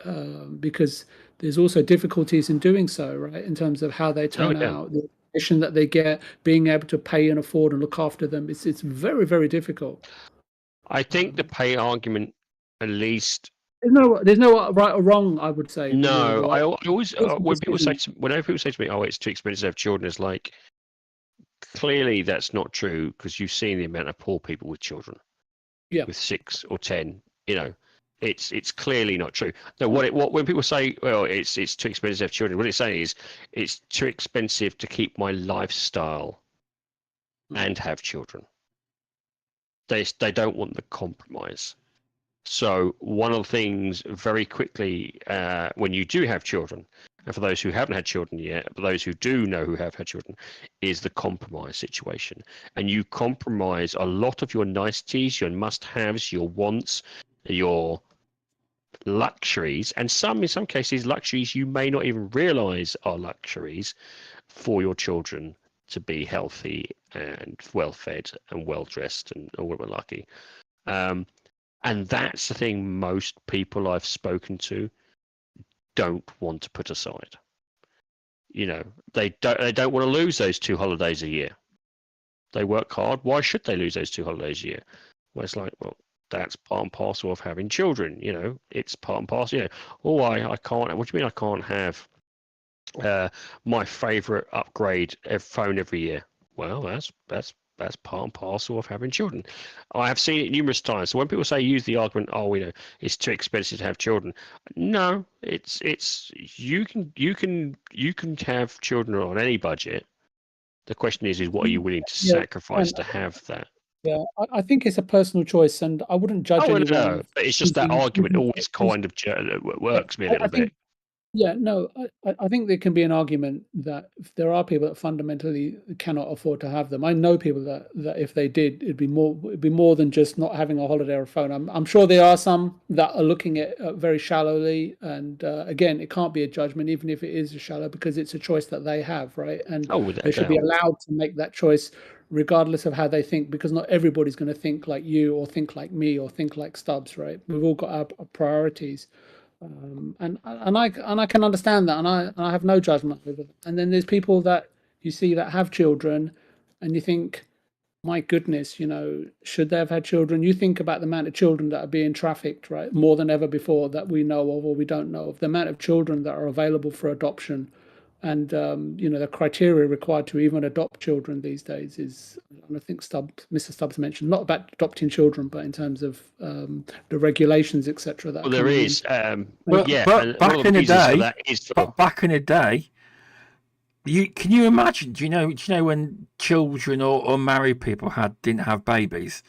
because there's also difficulties in doing so, right? In terms of how they turn out, the education that they get, being able to pay and afford and look after them. It's very, very difficult. I think the pay argument, at least. There's no right or wrong, I would say. No, Neil, I always whenever people say to me, "Oh, it's too expensive to have children," it's like, clearly that's not true, because you've seen the amount of poor people with children. Yeah. With 6 or 10, it's clearly not true. No, when people say, well, it's too expensive to have children, what it's saying is it's too expensive to keep my lifestyle and have children. They don't want the compromise. So one of the things very quickly, when you do have children, and for those who haven't had children yet, but those who do know who have had children, is the compromise situation. And you compromise a lot of your niceties, your must-haves, your wants, your luxuries, and in some cases, luxuries you may not even realize are luxuries, for your children to be healthy and well-fed and well-dressed and all we're lucky. And that's the thing most people I've spoken to don't want to put aside. They don't want to lose those 2 holidays a year. They work hard. Why should they lose those 2 holidays a year? Well, it's like, well, that's part and parcel of having children. It's part and parcel. I can't. What do you mean I can't have my favorite upgrade phone every year? Well, that's part and parcel of having children. I have seen it numerous times. So when people use the argument, it's too expensive to have children. No, it's you can have children on any budget. The question is what are you willing to sacrifice to have that? Yeah, I think it's a personal choice, and I wouldn't judge anyone. No, but it's just that argument always kind of works me a little bit. Yeah, no, I think there can be an argument that if there are people that fundamentally cannot afford to have them. I know people that if they did, it'd be more than just not having a holiday or a phone. I'm sure there are some that are looking at very shallowly, and again, it can't be a judgment, even if it is a shallow, because it's a choice that they have, right? And they should be allowed to make that choice, regardless of how they think, because not everybody's going to think like you or think like me or think like Stubbs, right? We've all got our priorities. And I can understand that, and I have no judgment over it. And then there's people that you see that have children, and you think, my goodness, should they have had children? You think about the amount of children that are being trafficked, right, more than ever before, that we know of or we don't know of. The amount of children that are available for adoption, and the criteria required to even adopt children these days is, and I think Mr. Stubbs mentioned, not about adopting children, but in terms of the regulations, etc. Well, there is, but back in the day, can you imagine? Do you know when children or unmarried people didn't have babies?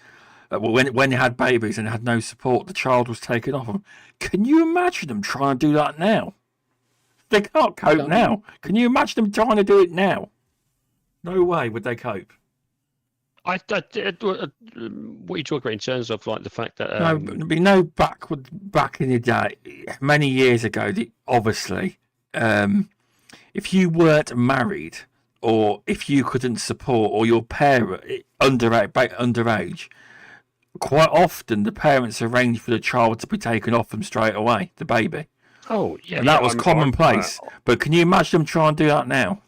When they had babies and had no support, the child was taken off them. Can you imagine them trying to do that now? They can't cope now. Can you imagine them trying to do it now? No way would they cope. What are you talking about in terms of like the fact that back in the day, many years ago, obviously, if you weren't married or if you couldn't support or your parent underage, quite often the parents arranged for the child to be taken off them straight away, the baby. Oh, yeah. And that was commonplace. But can you imagine them trying to do that now?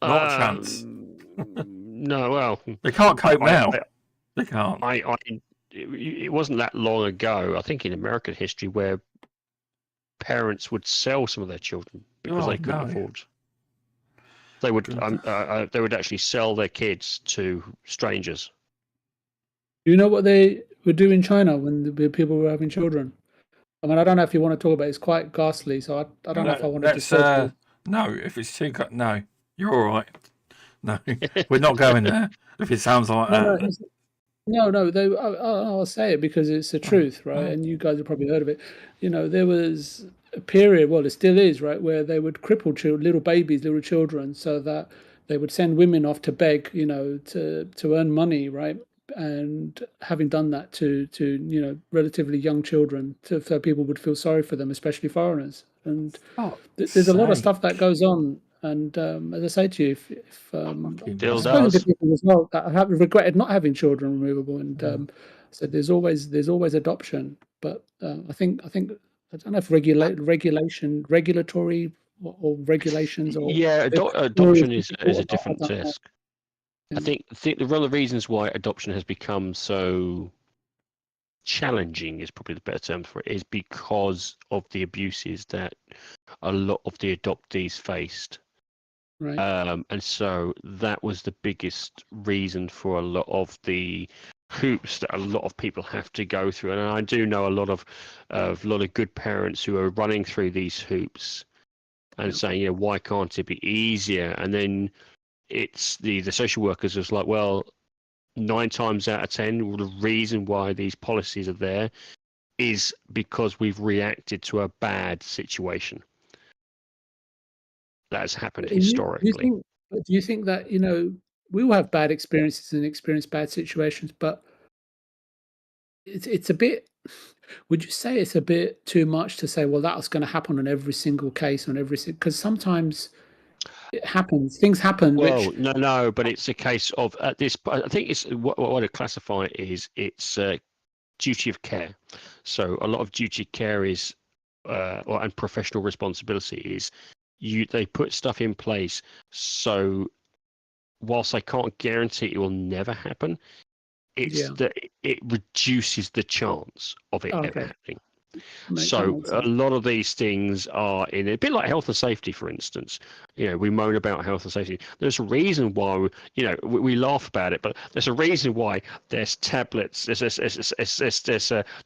Not a chance. No, well. They can't cope now. They can't. It wasn't that long ago, I think in American history, where parents would sell some of their children because they couldn't afford. They would actually sell their kids to strangers. Do you know what they would do in China when the people were having children? I mean, I don't know if you want to talk about it. It's quite ghastly, so I don't know if I want to Let's disturb you. no. If it's too no, you're all right. No, we're not going there. If it sounds like No, no, that. no. I'll say it because it's the truth, right? And you guys have probably heard of it. There was a period, well, it still is, right, where they would cripple little babies, little children, so that they would send women off to beg, to earn money, right? And having done that to relatively young children, so people would feel sorry for them, especially foreigners. And Oh, there's a lot of stuff that goes on. And as I say to you, if Still I've spoken to does. people as well that have regretted not having children removable, and so there's always adoption. But I don't know if regulatory or regulations or Yeah, the criteria is adoption is difficult a or not, I different don't know. task. I think one of the reasons why adoption has become so challenging is probably the better term for it, is because of the abuses that a lot of the adoptees faced. Right. And so that was the biggest reason for a lot of the hoops that a lot of people have to go through. And I do know a lot of good parents who are running through these hoops and Yeah. saying, why can't it be easier? And then it's the social workers was like, well, 9 times out of 10, well, the reason why these policies are there is because we've reacted to a bad situation that has happened And historically. do you think that, we all have bad experiences and experience bad situations, but it's a bit, would you say it's a bit too much to say, well, that's going to happen on every single case, on because sometimes it happens, things happen, Well, which, no, but it's a case of at this. I think it's what I classify it is it's duty of care. So a lot of duty of care is, and professional responsibility is, they put stuff in place. So whilst I can't guarantee it will never happen, it's yeah. that it reduces the chance of it ever Okay. happening. That So makes a sense. lot of these things are in a bit like health and safety, for instance. We moan about health and safety. There's a reason why we laugh about it, but there's a reason why there's tablets. There's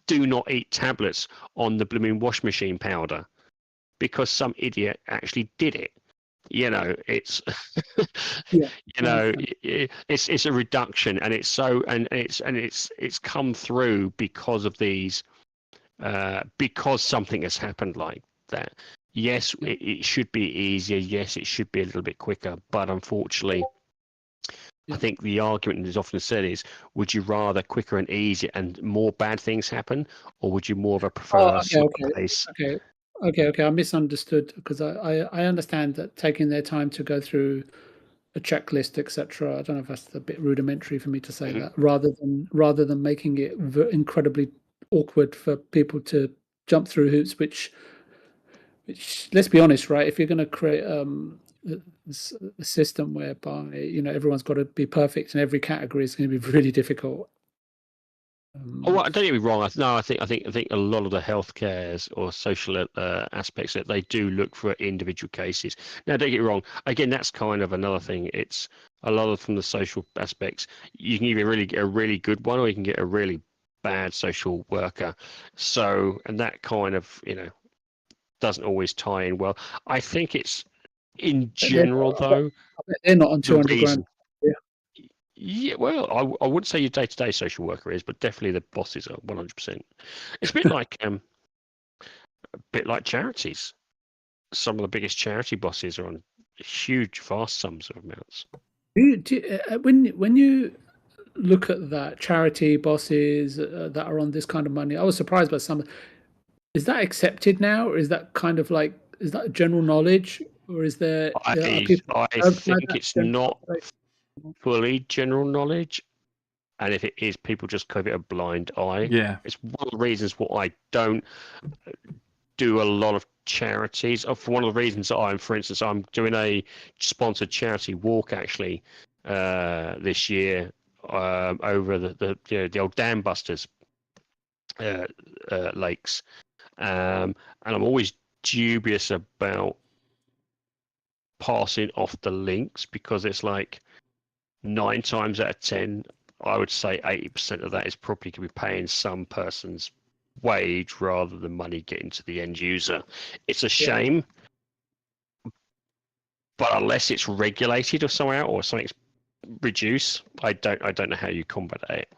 do not eat tablets on the blooming wash machine powder because some idiot actually did it. It's Yeah, you I know understand. it's a reduction, and it's come through because of these. Because something has happened like that. Yes, Yeah. it should be easier. Yes, it should be a little bit quicker. But unfortunately, I Yeah. think the argument that is often said is, would you rather quicker and easier and more bad things happen, or would you more of a Oh, prefer a okay, slower okay, pace? okay, okay. I misunderstood because I understand that taking their time to go through a checklist, etc. I don't know if that's a bit rudimentary for me to say Mhm. that, rather than making it incredibly awkward for people to jump through hoops, which let's be honest, right? If you're going to create a system whereby everyone's got to be perfect in every category, it's going to be really difficult. Oh, Um, well, don't get me wrong. No, I think a lot of the healthcares or social aspects that they do look for individual cases. Now, don't get me wrong. Again, that's kind of another thing. It's a lot of from the social aspects. You can either really get a really good one, or you can get a really bad social worker. So, and that kind of doesn't always tie in well. I think it's in but they're general not, though I bet they're not on the 200 grand. reason. Yeah. Yeah, well, I wouldn't say your day-to-day social worker is, but definitely the bosses are 100%. It's a bit like charities. Some of the biggest charity bosses are on huge, vast sums of amounts. When you look at that, charity bosses that are on this kind of money, I was surprised by some. Is that accepted now, or is that kind of like, is that general knowledge, or are I people I outside think that it's general not population? fully general knowledge, and if it is, people just give it a blind eye. Yeah. It's one of the reasons why I don't do a lot of charities. For one of the reasons that for instance, I'm doing a sponsored charity walk actually this year over the old dam busters lakes, and I'm always dubious about passing off the links because it's like 9 times out of 10, I would say 80% of that is probably going to be paying some person's wage rather than money getting to the end user. It's a shame, but unless it's regulated or somehow or something's reduced, I don't know how you combat it.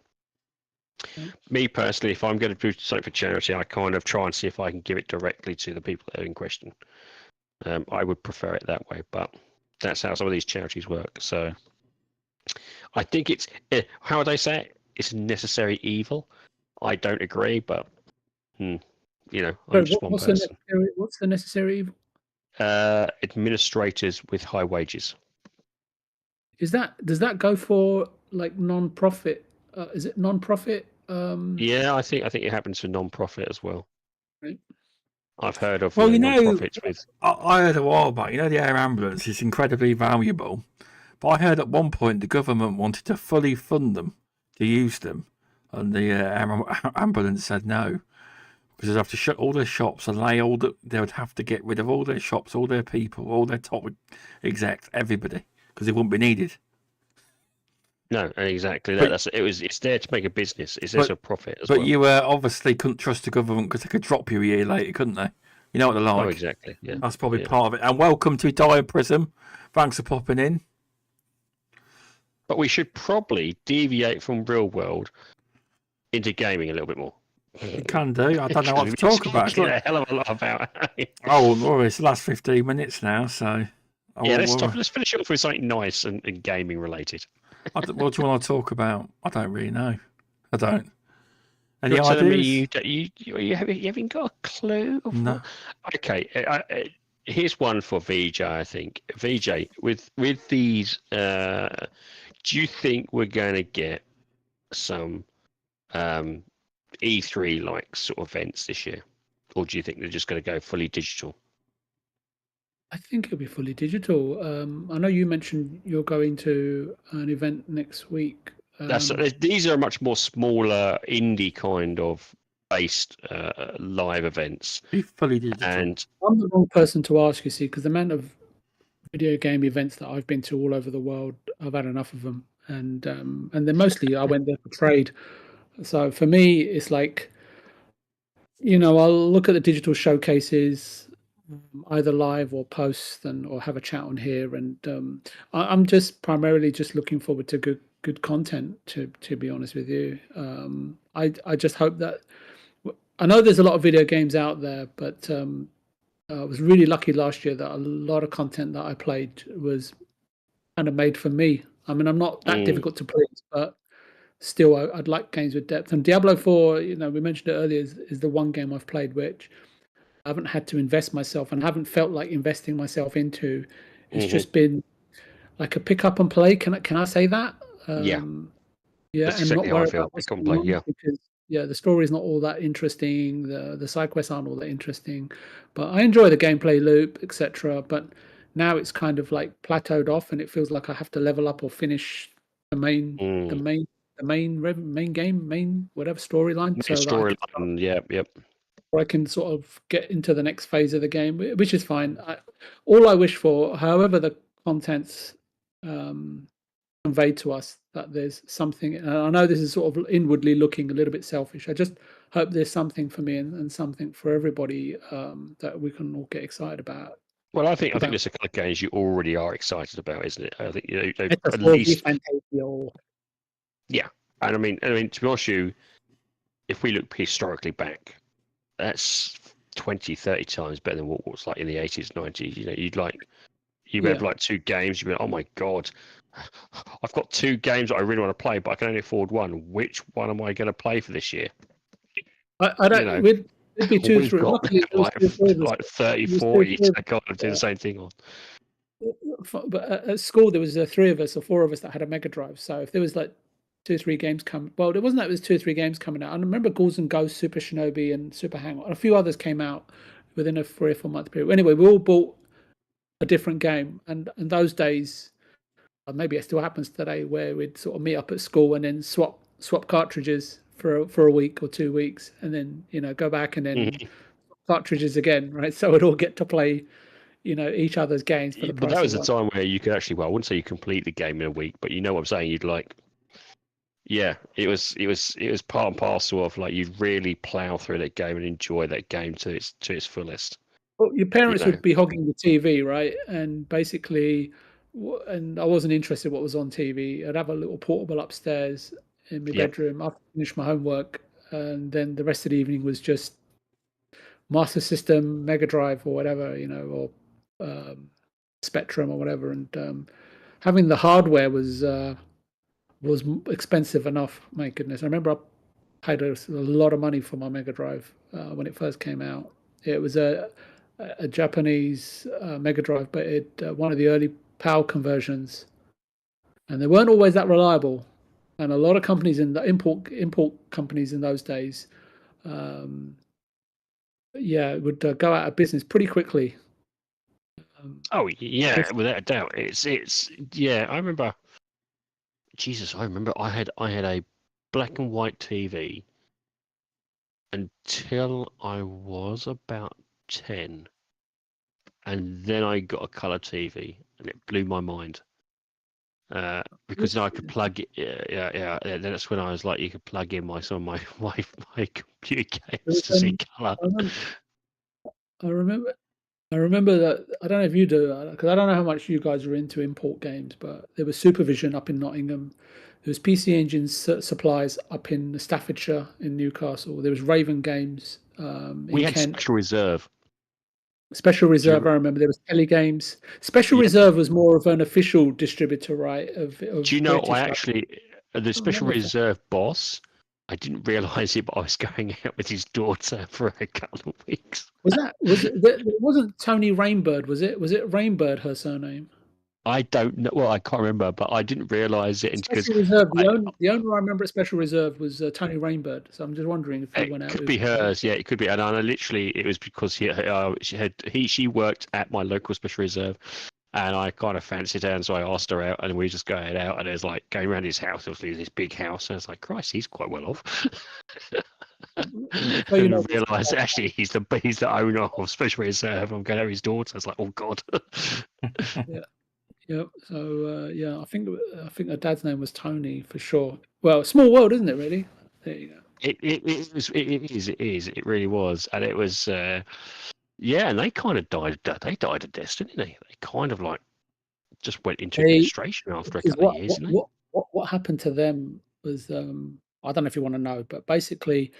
Me personally, if I'm going to do something for charity, I kind of try and see if I can give it directly to the people that are in question. I would prefer it that way, but that's how some of these charities work. So I think it's, how would I say it? It's a necessary evil. I don't agree, but I'm just one person. What's the necessary evil? Administrators with high wages. Does that go for like non-profit? Is it non-profit? Yeah, I think it happens for non-profit as well. Right. I've heard of Well, non-profits with. I heard a while back. The air ambulance is incredibly valuable, but I heard at one point the government wanted to fully fund them to use them, and the ambulance said no, because they'd have to shut all their shops and they would have to get rid of all their shops, all their people, all their top execs, everybody, because they wouldn't be needed. No, exactly. It's there to make a business. It's there to profit as well. But you obviously couldn't trust the government because they could drop you a year later, couldn't they? You know what they're like. Oh, exactly. Yeah. That's probably part of it. And welcome to Dire Prism. Thanks for popping in. But we should probably deviate from real world into gaming a little bit more. You can do. I don't know what to talk about. A hell of a lot about. Well, it's the last 15 minutes now, so. Let's finish it off with something nice and gaming related. What do you want to talk about? I don't really know. I don't. Any You're ideas? You haven't got a clue? No. Okay. Here's one for VJ, I think. VJ, with these, do you think we're going to get some E3 like sort of events this year, or do you think they're just going to go fully digital? I think it'll be fully digital. I know you mentioned you're going to an event next week. These are much more smaller indie kind of based live events. Be fully digital. And I'm the wrong person to ask, you see, because the amount of video game events that I've been to all over the world, I've had enough of them, and then mostly I went there for trade. So for me, it's like, I'll look at the digital showcases, either live or post, or have a chat on here, and I'm just primarily just looking forward to good content. To be honest with you, I just hope that, I know there's a lot of video games out there, but I was really lucky last year that a lot of content that I played was kind of made for me. I mean, I'm not that difficult to please, but still, I'd like games with depth. And Diablo 4, we mentioned it earlier, is the one game I've played which I haven't had to invest myself and haven't felt like investing myself into. It's just been like a pick up and play. Can I say that? Yeah, and exactly not worry how I feel. about what's Pick up and going play, on, because the story is not all that interesting. The side quests aren't all that interesting, but I enjoy the gameplay loop, etc. But now it's kind of like plateaued off, and it feels like I have to level up or finish the main whatever storyline. Storyline, yep. Or I can sort of get into the next phase of the game, which is fine. All I wish for, however the content's conveyed to us, that there's something, and I know this is sort of inwardly looking a little bit selfish, I just hope there's something for me and something for everybody that we can all get excited about. Well, I think there's a kind of games you already are excited about, isn't it? I think at least. Yeah, and I mean, to be honest with you, if we look historically back, that's 20, 30 times better than what was like in the 80s, 90s. You'd have like two games. You'd be like, oh my god, I've got two games that I really want to play, but I can only afford one. Which one am I going to play for this year? I don't. It'd be 2, 3. Luckily, like 30, 40 to kind of do the same thing on. But at school, there was 3 of us or 4 of us that had a Mega Drive. So if there was like 2 or 3 games come, well, it wasn't that it was 2 or 3 games coming out. I remember Ghouls and Ghosts, Super Shinobi, and Super Hang-On, and a few others came out within a 3 or 4 month period. Anyway, we all bought a different game, and those days, maybe it still happens today, where we'd sort of meet up at school and then swap cartridges for a week or 2 weeks, and then go back and then cartridges again, right? So we'd all get to play each other's games for the price. But that was a time where you could actually, well, I wouldn't say you complete the game in a week, but you know what I'm saying, you'd like Yeah, it was part and parcel of like you really plow through that game and enjoy that game to its fullest. Well, your You parents know. would be hogging the TV, right? And basically, and I wasn't interested what was on TV. I'd have a little portable upstairs in my Yep. bedroom. I'd finish my homework, and then the rest of the evening was just Master System, Mega Drive, or whatever, or Spectrum or whatever. And having the hardware was expensive enough. My goodness, I remember I paid a lot of money for my Mega Drive when it first came out. It was a Japanese Mega Drive, but it one of the early PAL conversions, and they weren't always that reliable. And a lot of companies in the import companies in those days, um, yeah, would go out of business pretty quickly. Oh yeah, Just without a doubt. It's yeah. I remember. Jesus, I remember. I had a black and white TV until I was about 10, and then I got a color TV, and it blew my mind. Because I could plug it. Yeah. And then that's when I was like, you could plug in some of my my computer games to see color. I remember, I remember I remember that. I don't know if you do, because I don't know how much you guys are into import games, but there was Supervision up in Nottingham. There was PC Engine supplies up in Staffordshire in Newcastle. There was Raven Games We in had Kent. Special Reserve. Special Do you Reserve, I remember? remember there was Telly Games. Special Yeah. Reserve was more of an official distributor, right? Do you Of know? I British. Like, actually the I don't Special remember. Reserve boss. I didn't realise it, but I was going out with his daughter for a couple of weeks. It wasn't Tony Rainbird, was it? Was it Rainbird her surname? I don't know. Well, I can't remember, but I didn't realise it because Special Reserve. I, The owner I remember at Special Reserve was Tony Rainbird. So I'm just wondering if you it went out could with. be hers. Yeah, it could be. And I literally, it was because she worked at my local Special Reserve, and I kind of fancied her, and so I asked her out, and we just going out, and it was like going around his house. Obviously, this big house, and it's like, Christ, he's quite well off. So you know, And realised actually he's the owner of Special Reserve. I'm going to his daughter. It's like, oh god. yeah, yeah. So yeah, I think her dad's name was Tony for sure. Well, small world, isn't it? Really. There you go. It really was, and it was yeah, and they kind of died. They died a death, didn't they? They kind of like just went into They administration after a because couple of years, didn't they? what happened to them was I don't know if you want to know, but basically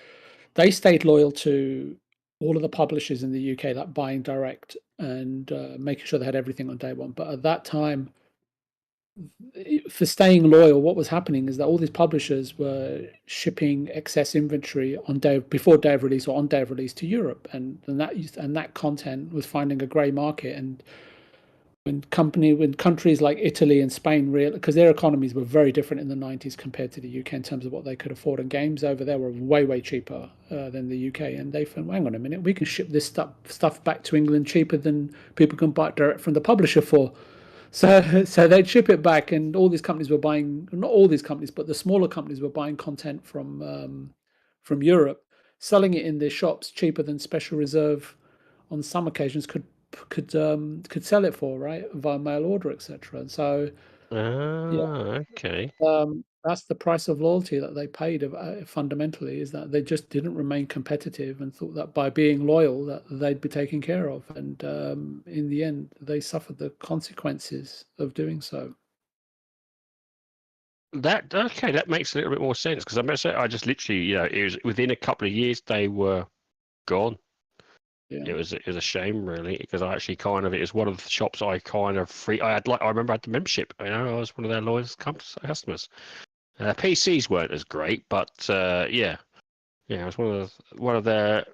they stayed loyal to all of the publishers in the UK, like buying direct and making sure they had everything on day one. But at that time, for staying loyal, what was happening is that all these publishers were shipping excess inventory on before day of release or on day of release to Europe, and that content was finding a grey market. And when countries like Italy and Spain, because their economies were very different in the 90s compared to the UK in terms of what they could afford, and games over there were way cheaper than the UK, and they thought, hang on a minute, we can ship this stuff back to England cheaper than people can buy it direct from the publisher for. So they'd ship it back, and all these companies were buying, not all these companies, but the smaller companies were buying content from Europe, selling it in their shops cheaper than Special Reserve on some occasions could sell it for, right, via mail order, etc. And so yeah, Okay. that's the price of loyalty that they paid. Fundamentally, is that they just didn't remain competitive and thought that by being loyal that they'd be taken care of, and in the end, they suffered the consequences of doing so. That makes a little bit more sense because I just literally, it was within a couple of years they were gone. Yeah, It was a shame really because I actually it was one of the shops I kind of I remember I had the membership. I was one of their loyal customers. PCs weren't as great, but yeah, it was one of their.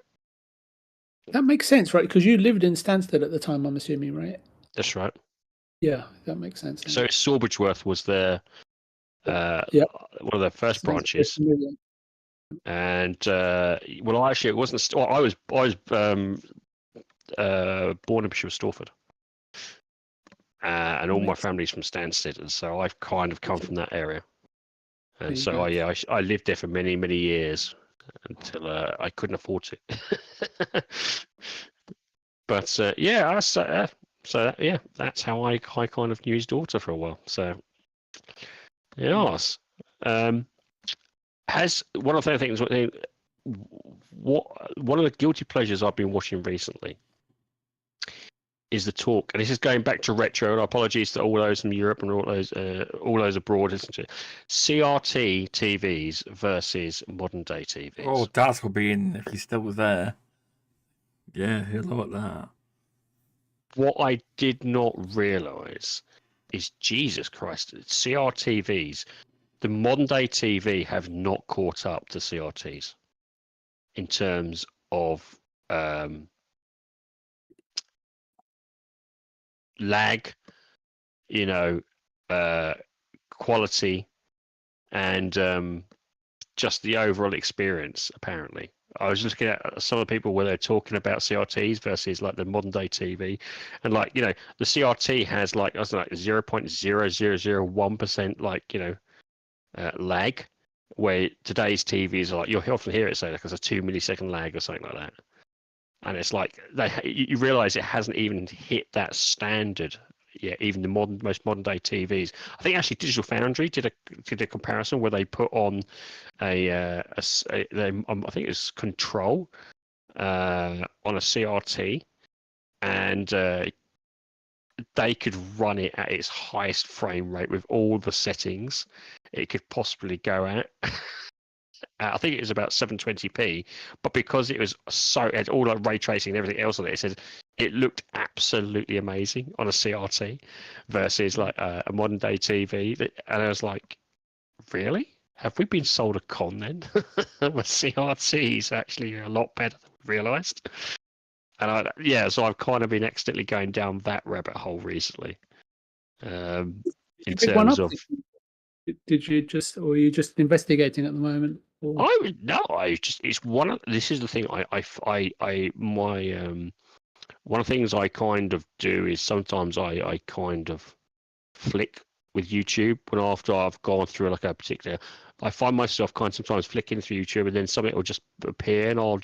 that makes sense, right? Because you lived in Stansted at the time, I'm assuming, right? That's right. Yeah, that makes sense. So Sawbridgeworth was their Yeah, one of their first sounds very branches, familiar. and well, actually, it wasn't. I was born in Bishop Stortford, and all my family's from Stansted, and so I've kind of come from that area. There And you so go. I lived there for many years until I couldn't afford it. But yeah, yeah, that's how I kind of knew his daughter for a while. So yes. Has one of the things what one of the guilty pleasures I've been watching recently is the talk, and this is going back to retro. And apologies to all those from Europe and all those abroad. Isn't it? CRT TVs versus modern day TVs. Oh, Daz will be in if he's still there. Yeah, he'll like that. What I did not realise is, Jesus Christ, CRTVs, the modern day TV have not caught up to CRTs in terms of lag, quality, and just the overall experience. Apparently, I was looking at some of the people where they're talking about CRTs versus like the modern day TV, and the CRT has like 0.0001% lag, where today's TVs are like, you'll often hear it say like there's a 2 millisecond lag or something like that. And it's like you realize it hasn't even hit that standard yet, even the most modern day TVs. I think actually Digital Foundry did a comparison where they put on I think it was Control on a CRT, and they could run it at its highest frame rate with all the settings it could possibly go at. I think it was about 720p, but because it was it had all like ray tracing and everything else on it, it said it looked absolutely amazing on a CRT versus like a modern day TV. And I was like, really? Have we been sold a con then? Where CRTs actually are a lot better than we realised. And so I've kind of been accidentally going down that rabbit hole recently. In terms of, did you just, or are you just investigating at the moment? Or... it's one of, this is the thing one of the things I kind of do is sometimes I kind of flick with YouTube when after I've gone through like a particular, I find myself kind of sometimes flicking through YouTube and then something will just appear and I'll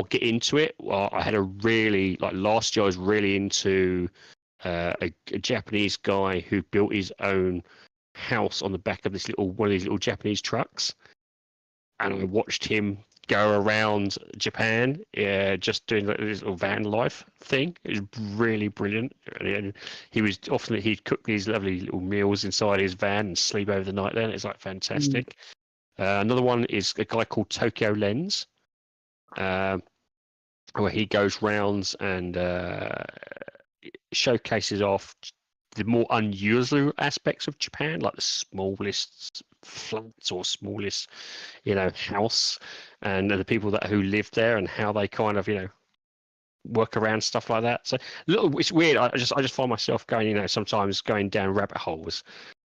get into it. Well, I had last year I was really into a Japanese guy who built his own house on the back of one of these little Japanese trucks, and I watched him go around Japan, just doing this little van life thing. It was really brilliant. And he'd cook these lovely little meals inside his van and sleep over the night there. And it's like fantastic. Another one is a guy called Tokyo Lens, where he goes rounds and showcases off the more unusual aspects of Japan, like the smallest flats or smallest, house, and the people who live there and how they kind of, work around stuff like that. So it's weird. I just find myself going, sometimes going down rabbit holes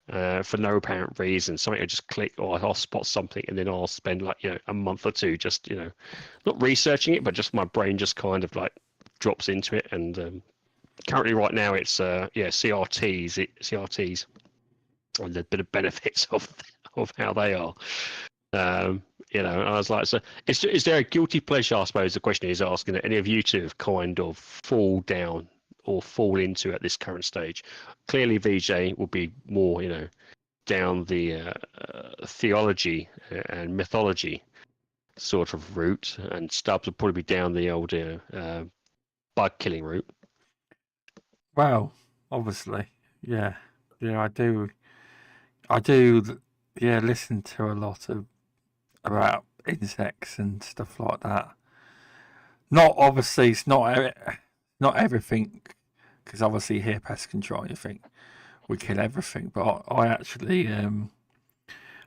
for no apparent reason. Something will just click, or I'll spot something, and then I'll spend a month or two just, not researching it, but just my brain just kind of like drops into it. And currently right now it's CRTs and the bit of benefits of how they are. I was like, so is there a guilty pleasure, I suppose the question is asking, that any of you two have kind of fall down or fall into at this current stage? Clearly VJ will be more down the theology and mythology sort of route, and Stubbs will probably be down the old bug killing route. Well, obviously, yeah, I do, listen to a lot about insects and stuff like that. Not obviously, it's not everything, because obviously here pest control, you think we kill everything, but I actually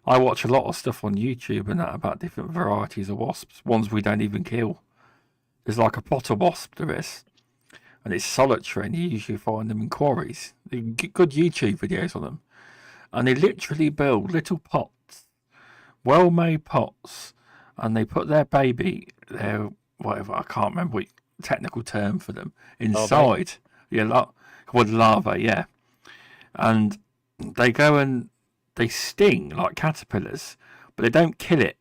I watch a lot of stuff on YouTube and that about different varieties of wasps, ones we don't even kill. There's like a potter wasp to this. And it's solitary, and you usually find them in quarries. You can get good YouTube videos on them. And they literally build little pots, well-made pots, and they put their baby, whatever, I can't remember what technical term for them, inside. Called larvae, yeah. And they go and they sting like caterpillars, but they don't kill it.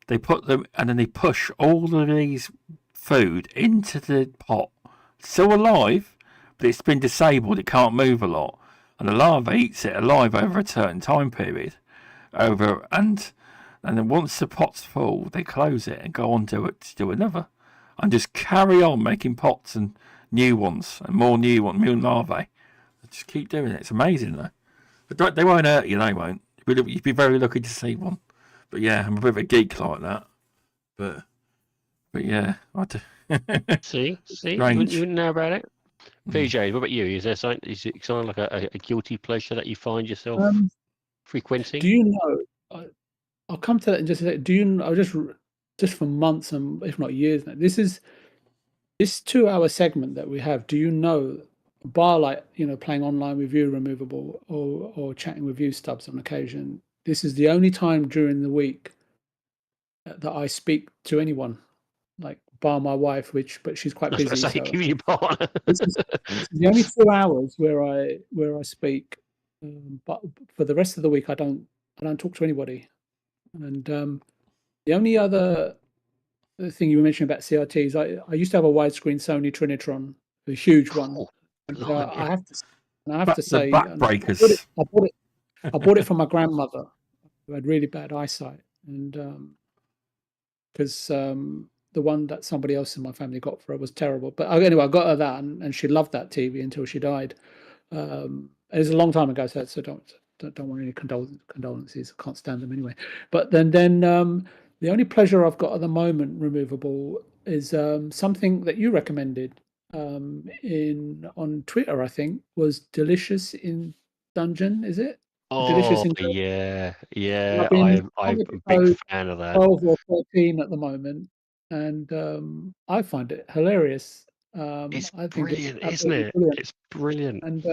They put them, and then they push all of these food into the pot. Still alive, but it's been disabled, it can't move a lot, and the larva eats it alive over a certain time period, over, and then once the pot's full, they close it and go on to do another, and just carry on making pots and new ones and more new ones, new larvae. Just keep doing it. It's amazing though. But they won't hurt you. They won't. You'd be very lucky to see one. But yeah, I'm a bit of a geek like that. But yeah, I do. See, you Strange. wouldn't know about it. PJ, what about you? Is there something? Is it something like a guilty pleasure that you find yourself frequenting? Do you know? I'll come to that in just a second. Do you know? I just for months and if not years now. This 2-hour segment that we have. Do you know? Bar like playing online with you, removable, or chatting with you, Stubbs, on occasion. This is the only time during the week that I speak to anyone, like bar my wife, but she's quite busy. So give you partner. This is the only 2 hours where I speak, but for the rest of the week I don't talk to anybody. And the only other thing you mentioned about CRTs, I used to have a widescreen Sony Trinitron, a huge one. Oh, And, blimey. I have to say, the backbreakers. I bought it from my grandmother, who had really bad eyesight, and because the one that somebody else in my family got for her was terrible. But anyway, I got her that, and she loved that TV until she died. It was a long time ago, so don't want any condolences. I can't stand them anyway. But then the only pleasure I've got at the moment, removable, is something that you recommended on Twitter. I think was Delicious in Dungeon. Is it? Delicious Oh in yeah. I've been I'm on a big episode fan of that. 12 or 13 at the moment, and I find it hilarious. It's I think it's brilliant, isn't absolutely it? brilliant. It's brilliant. And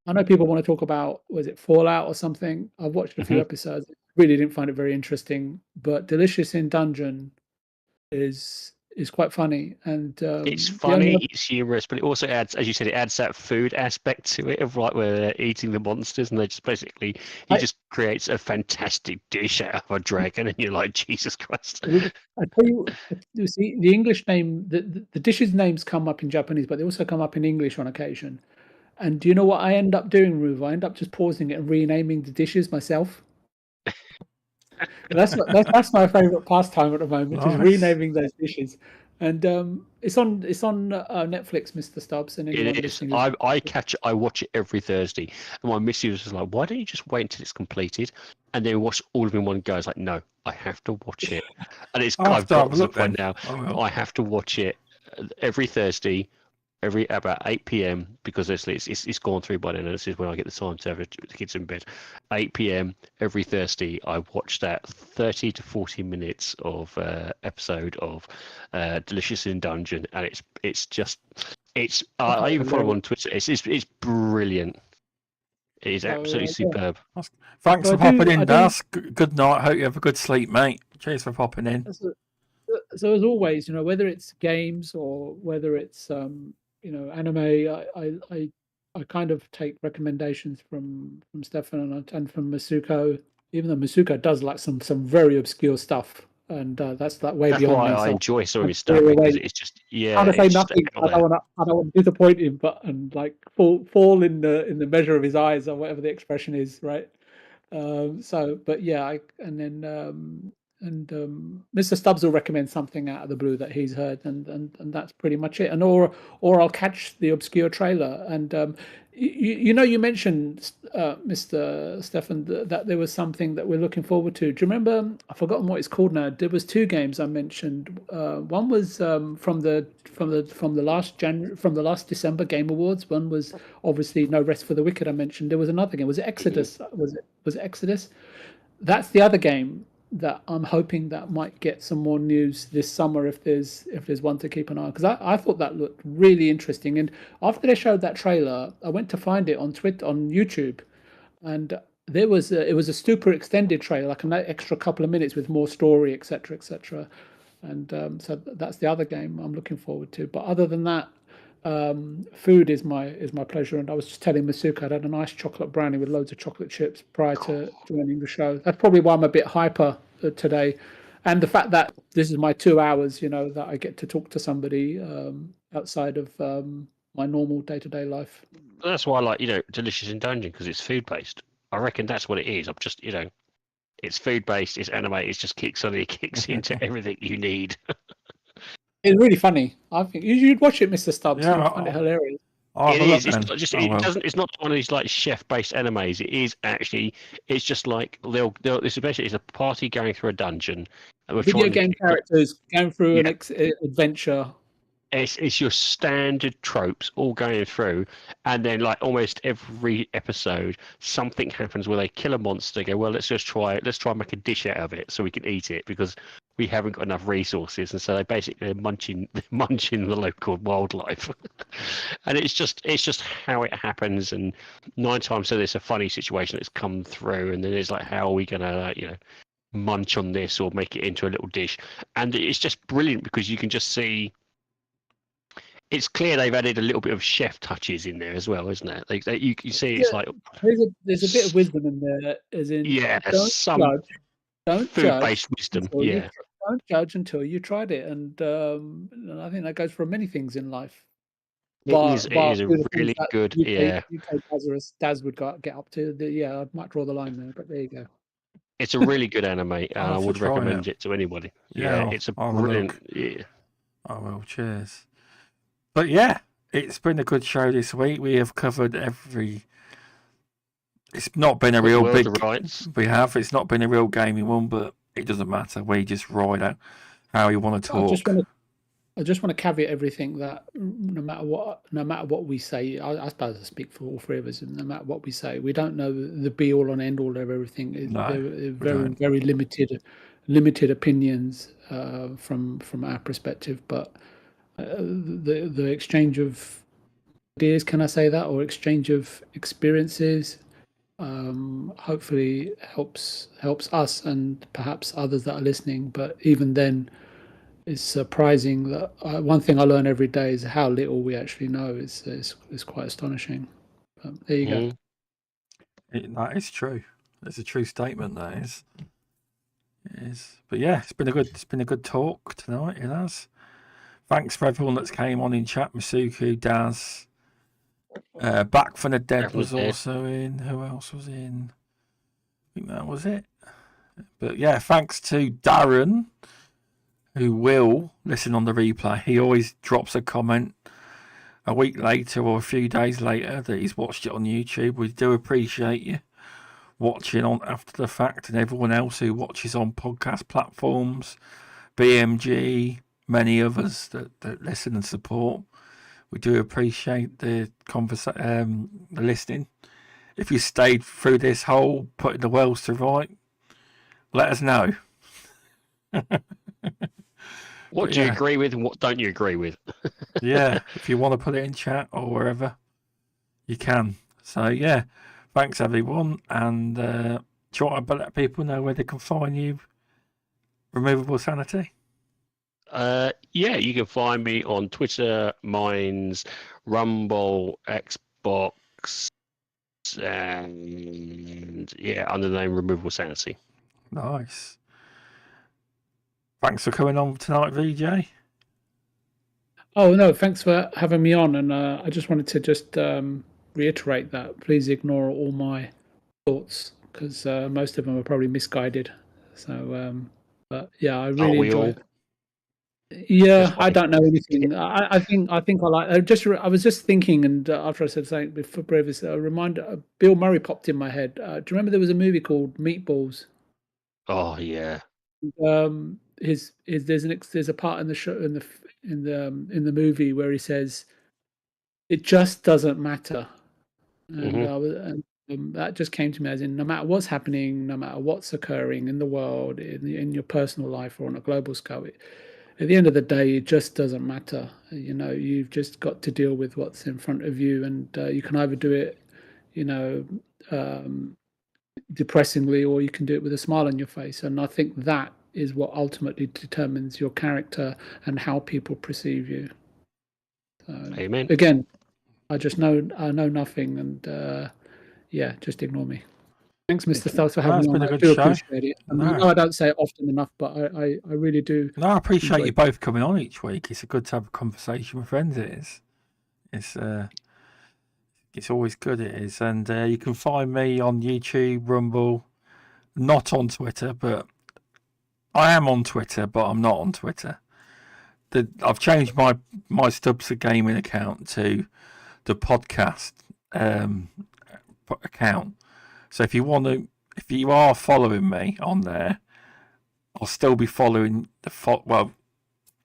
I know people want to talk about, was it Fallout or something? I've watched a few episodes. Really didn't find it very interesting, but Delicious in Dungeon is quite funny. And It's the only funny, it's humorous, but it also adds, as you said, it adds that food aspect to it of like where they're eating the monsters and they just basically he I, just creates a fantastic dish out of a dragon and you're like, Jesus Christ. I tell you see, the English name, the dishes names come up in Japanese, but they also come up in English on occasion. And do you know what I end up doing, Ruve? I end up just pausing it and renaming the dishes myself. That's my favorite pastime at the moment, is Nice. renaming those dishes. And it's on Netflix, Mr. Stubbs, and anyone It is. listening. I watch it every Thursday, and my missus was like, "Why don't you just wait until it's completed, and then watch all of it in one go?" I was like, "No, I have to watch it," and I'll have I've to have got a to the look point then. now. I have to watch it every Thursday, every about 8 p.m. because it's gone through by then, and this is when I get the time to have the kids in bed. 8 p.m. every Thursday, I watch that 30 to 40 minutes of episode of Delicious in Dungeon, and it's I even follow him on Twitter. It's brilliant. It is absolutely superb. Thanks So for I popping do- in, I do- Das. Good night. Hope you have a good sleep, mate. Cheers for popping in. So as always, whether it's games or whether it's anime, I kind of take recommendations from Stefan and from Masuko, even though Masuko does like some very obscure stuff, and that's like way That's beyond why me. I So enjoy some of I his stuff steer because away. it's just Trying to say it's just nothing. out there. I don't want to disappoint him, but and like fall in the measure of his eyes, or whatever the expression is, right? But yeah, Mr. Stubbs will recommend something out of the blue that he's heard, and that's pretty much it. And or I'll catch the obscure trailer. And you mentioned, Mr. Stefan, that there was something that we're looking forward to. Do you remember? I've forgotten what it's called now. There was two games I mentioned. One was from the last December Game Awards. One was obviously No Rest for the Wicked. I mentioned there was another game. Was it Exodus? Was it Exodus? That's the other game that I'm hoping that might get some more news this summer, if there's one to keep an eye on, because I thought that looked really interesting. And after they showed that trailer, I went to find it on Twitter, on YouTube, and it was a super extended trailer, like an extra couple of minutes with more story, etc., etc. And so that's the other game I'm looking forward to. But other than that, food is my pleasure. And I was just telling Masuka I had a nice chocolate brownie with loads of chocolate chips prior to joining the show. That's probably why I'm a bit hyper today, and the fact that this is my 2 hours, that I get to talk to somebody outside of my normal day-to-day life. That's why I like Delicious in Dungeon because it's food based. I reckon that's what it is. I'm just, it's food based, it's animated, it just kicks into everything you need. It's really funny. I think you'd watch it, Mr. Stubbs. Yeah, You'd find it hilarious. I'll have It a look is. It's then. not just. I It will. doesn't. It's not one of these like chef-based animes. It is actually. It's just like they'll. It's basically it's a party going through a dungeon, and we're Video trying to game get. characters going through Yeah, an adventure. it's your standard tropes all going through, and then like almost every episode, something happens where they kill a monster. Go, well, let's try and make a dish out of it so we can eat it because we haven't got enough resources, and so they basically munching the local wildlife, and it's just how it happens. And 9 times so there's a funny situation that's come through, and then it's like, how are we gonna munch on this or make it into a little dish? And it's just brilliant because you can just see. It's clear they've added a little bit of chef touches in there as well, isn't it? You can see it's like There's a bit of wisdom in there, as in some don't judge food-based wisdom. until Yeah, don't judge until you tried it, and I think that goes for many things in life. it is a Few of the things really that good. UK Daz would get up to. Yeah, I might draw the line there, but there you go. It's a really good anime, and I'll I have to would try recommend it. it to anybody. Yeah, it's a I'll have a brilliant. look. Yeah, I will. Cheers. But yeah, it's been a good show this week. We have covered every. It's not been a real World big. of Rights. We have. It's not been a real gaming one, but it doesn't matter. We just ride out how you want to talk. I just want to caveat everything that no matter what we say, I suppose I speak for all three of us. No matter what we say, we don't know the be all and end all of everything. No, They're very limited opinions from our perspective. But the exchange of ideas, can I say that, or exchange of experiences, hopefully helps us and perhaps others that are listening. But even then, it's surprising that one thing I learn every day is how little we actually know. Is quite astonishing. There you go. That is true. It's a true statement. That is. It is. But yeah, it's been a good talk tonight. It has. Thanks for everyone that's came on in chat. Masuku, Daz, Back from the Dead was also in. Who else was in? I think that was it. But yeah, thanks to Darren, who will listen on the replay. He always drops a comment a week later or a few days later that he's watched it on YouTube. We do appreciate you watching on after the fact, and everyone else who watches on podcast platforms, BMG, many others that listen and support. We do appreciate the the listening. If you stayed through this whole putting the worlds to right, let us know. What do you agree with and what don't you agree with? Yeah, if you want to put it in chat or wherever, you can. So yeah, thanks everyone, and do you want to let people know where they can find you? Removable Sanity. Yeah, you can find me on Twitter, Minds, Rumble, Xbox, and under the name Removable Sanity. Nice. Thanks for coming on tonight, VJ. Oh no, thanks for having me on, and I just wanted to reiterate that please ignore all my thoughts because most of them are probably misguided. So, but yeah, I really enjoy it. Yeah, I don't know anything. I think I like. I was just thinking, and after I said something before previous, a reminder. Bill Murray popped in my head. Do you remember there was a movie called Meatballs? Oh yeah. There's a part in the show in the movie where he says, "It just doesn't matter," and that just came to me as in no matter what's happening, no matter what's occurring in the world, in your personal life or on a global scale. At the end of the day, it just doesn't matter. You've just got to deal with what's in front of you, and you can either do it, depressingly, or you can do it with a smile on your face. And I think that is what ultimately determines your character and how people perceive you. Amen. Again, I know nothing, and just ignore me. Thanks, Mr. Stubbs, for having me on. I do appreciate it. I know I don't say it often enough, but I really do. No, I appreciate you both coming on each week. It's good to have a conversation with friends. It is. It It's always good. It is, and you can find me on YouTube, Rumble, not on Twitter, but I am on Twitter, but I'm not on Twitter. I've changed my Stubbs Gaming account to the podcast account. So if you are following me on there, I'll still be following well,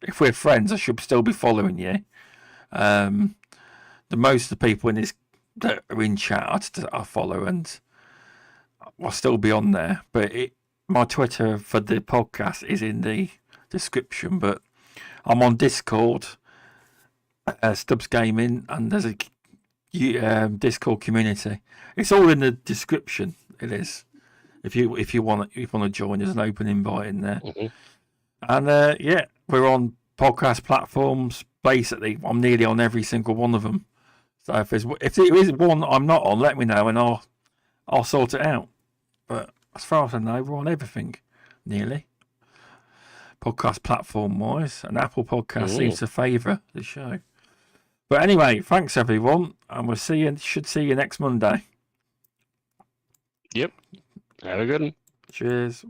if we're friends, I should still be following you. The most of the people in this that are in chat I follow, and I'll still be on there. But my Twitter for the podcast is in the description. But I'm on Discord, Stubbs Gaming, and there's a Discord community. It's all in the description. It is. If you want to join, there's an open invite in there. Mm-hmm. And yeah, we're on podcast platforms. Basically, I'm nearly on every single one of them. So if there is one I'm not on, let me know and I'll sort it out. But as far as I know, we're on everything, nearly. Podcast platform wise, and Apple Podcast seems to favour the show. But anyway, thanks everyone, and should see you next Monday. Yep. Have a good one. Cheers.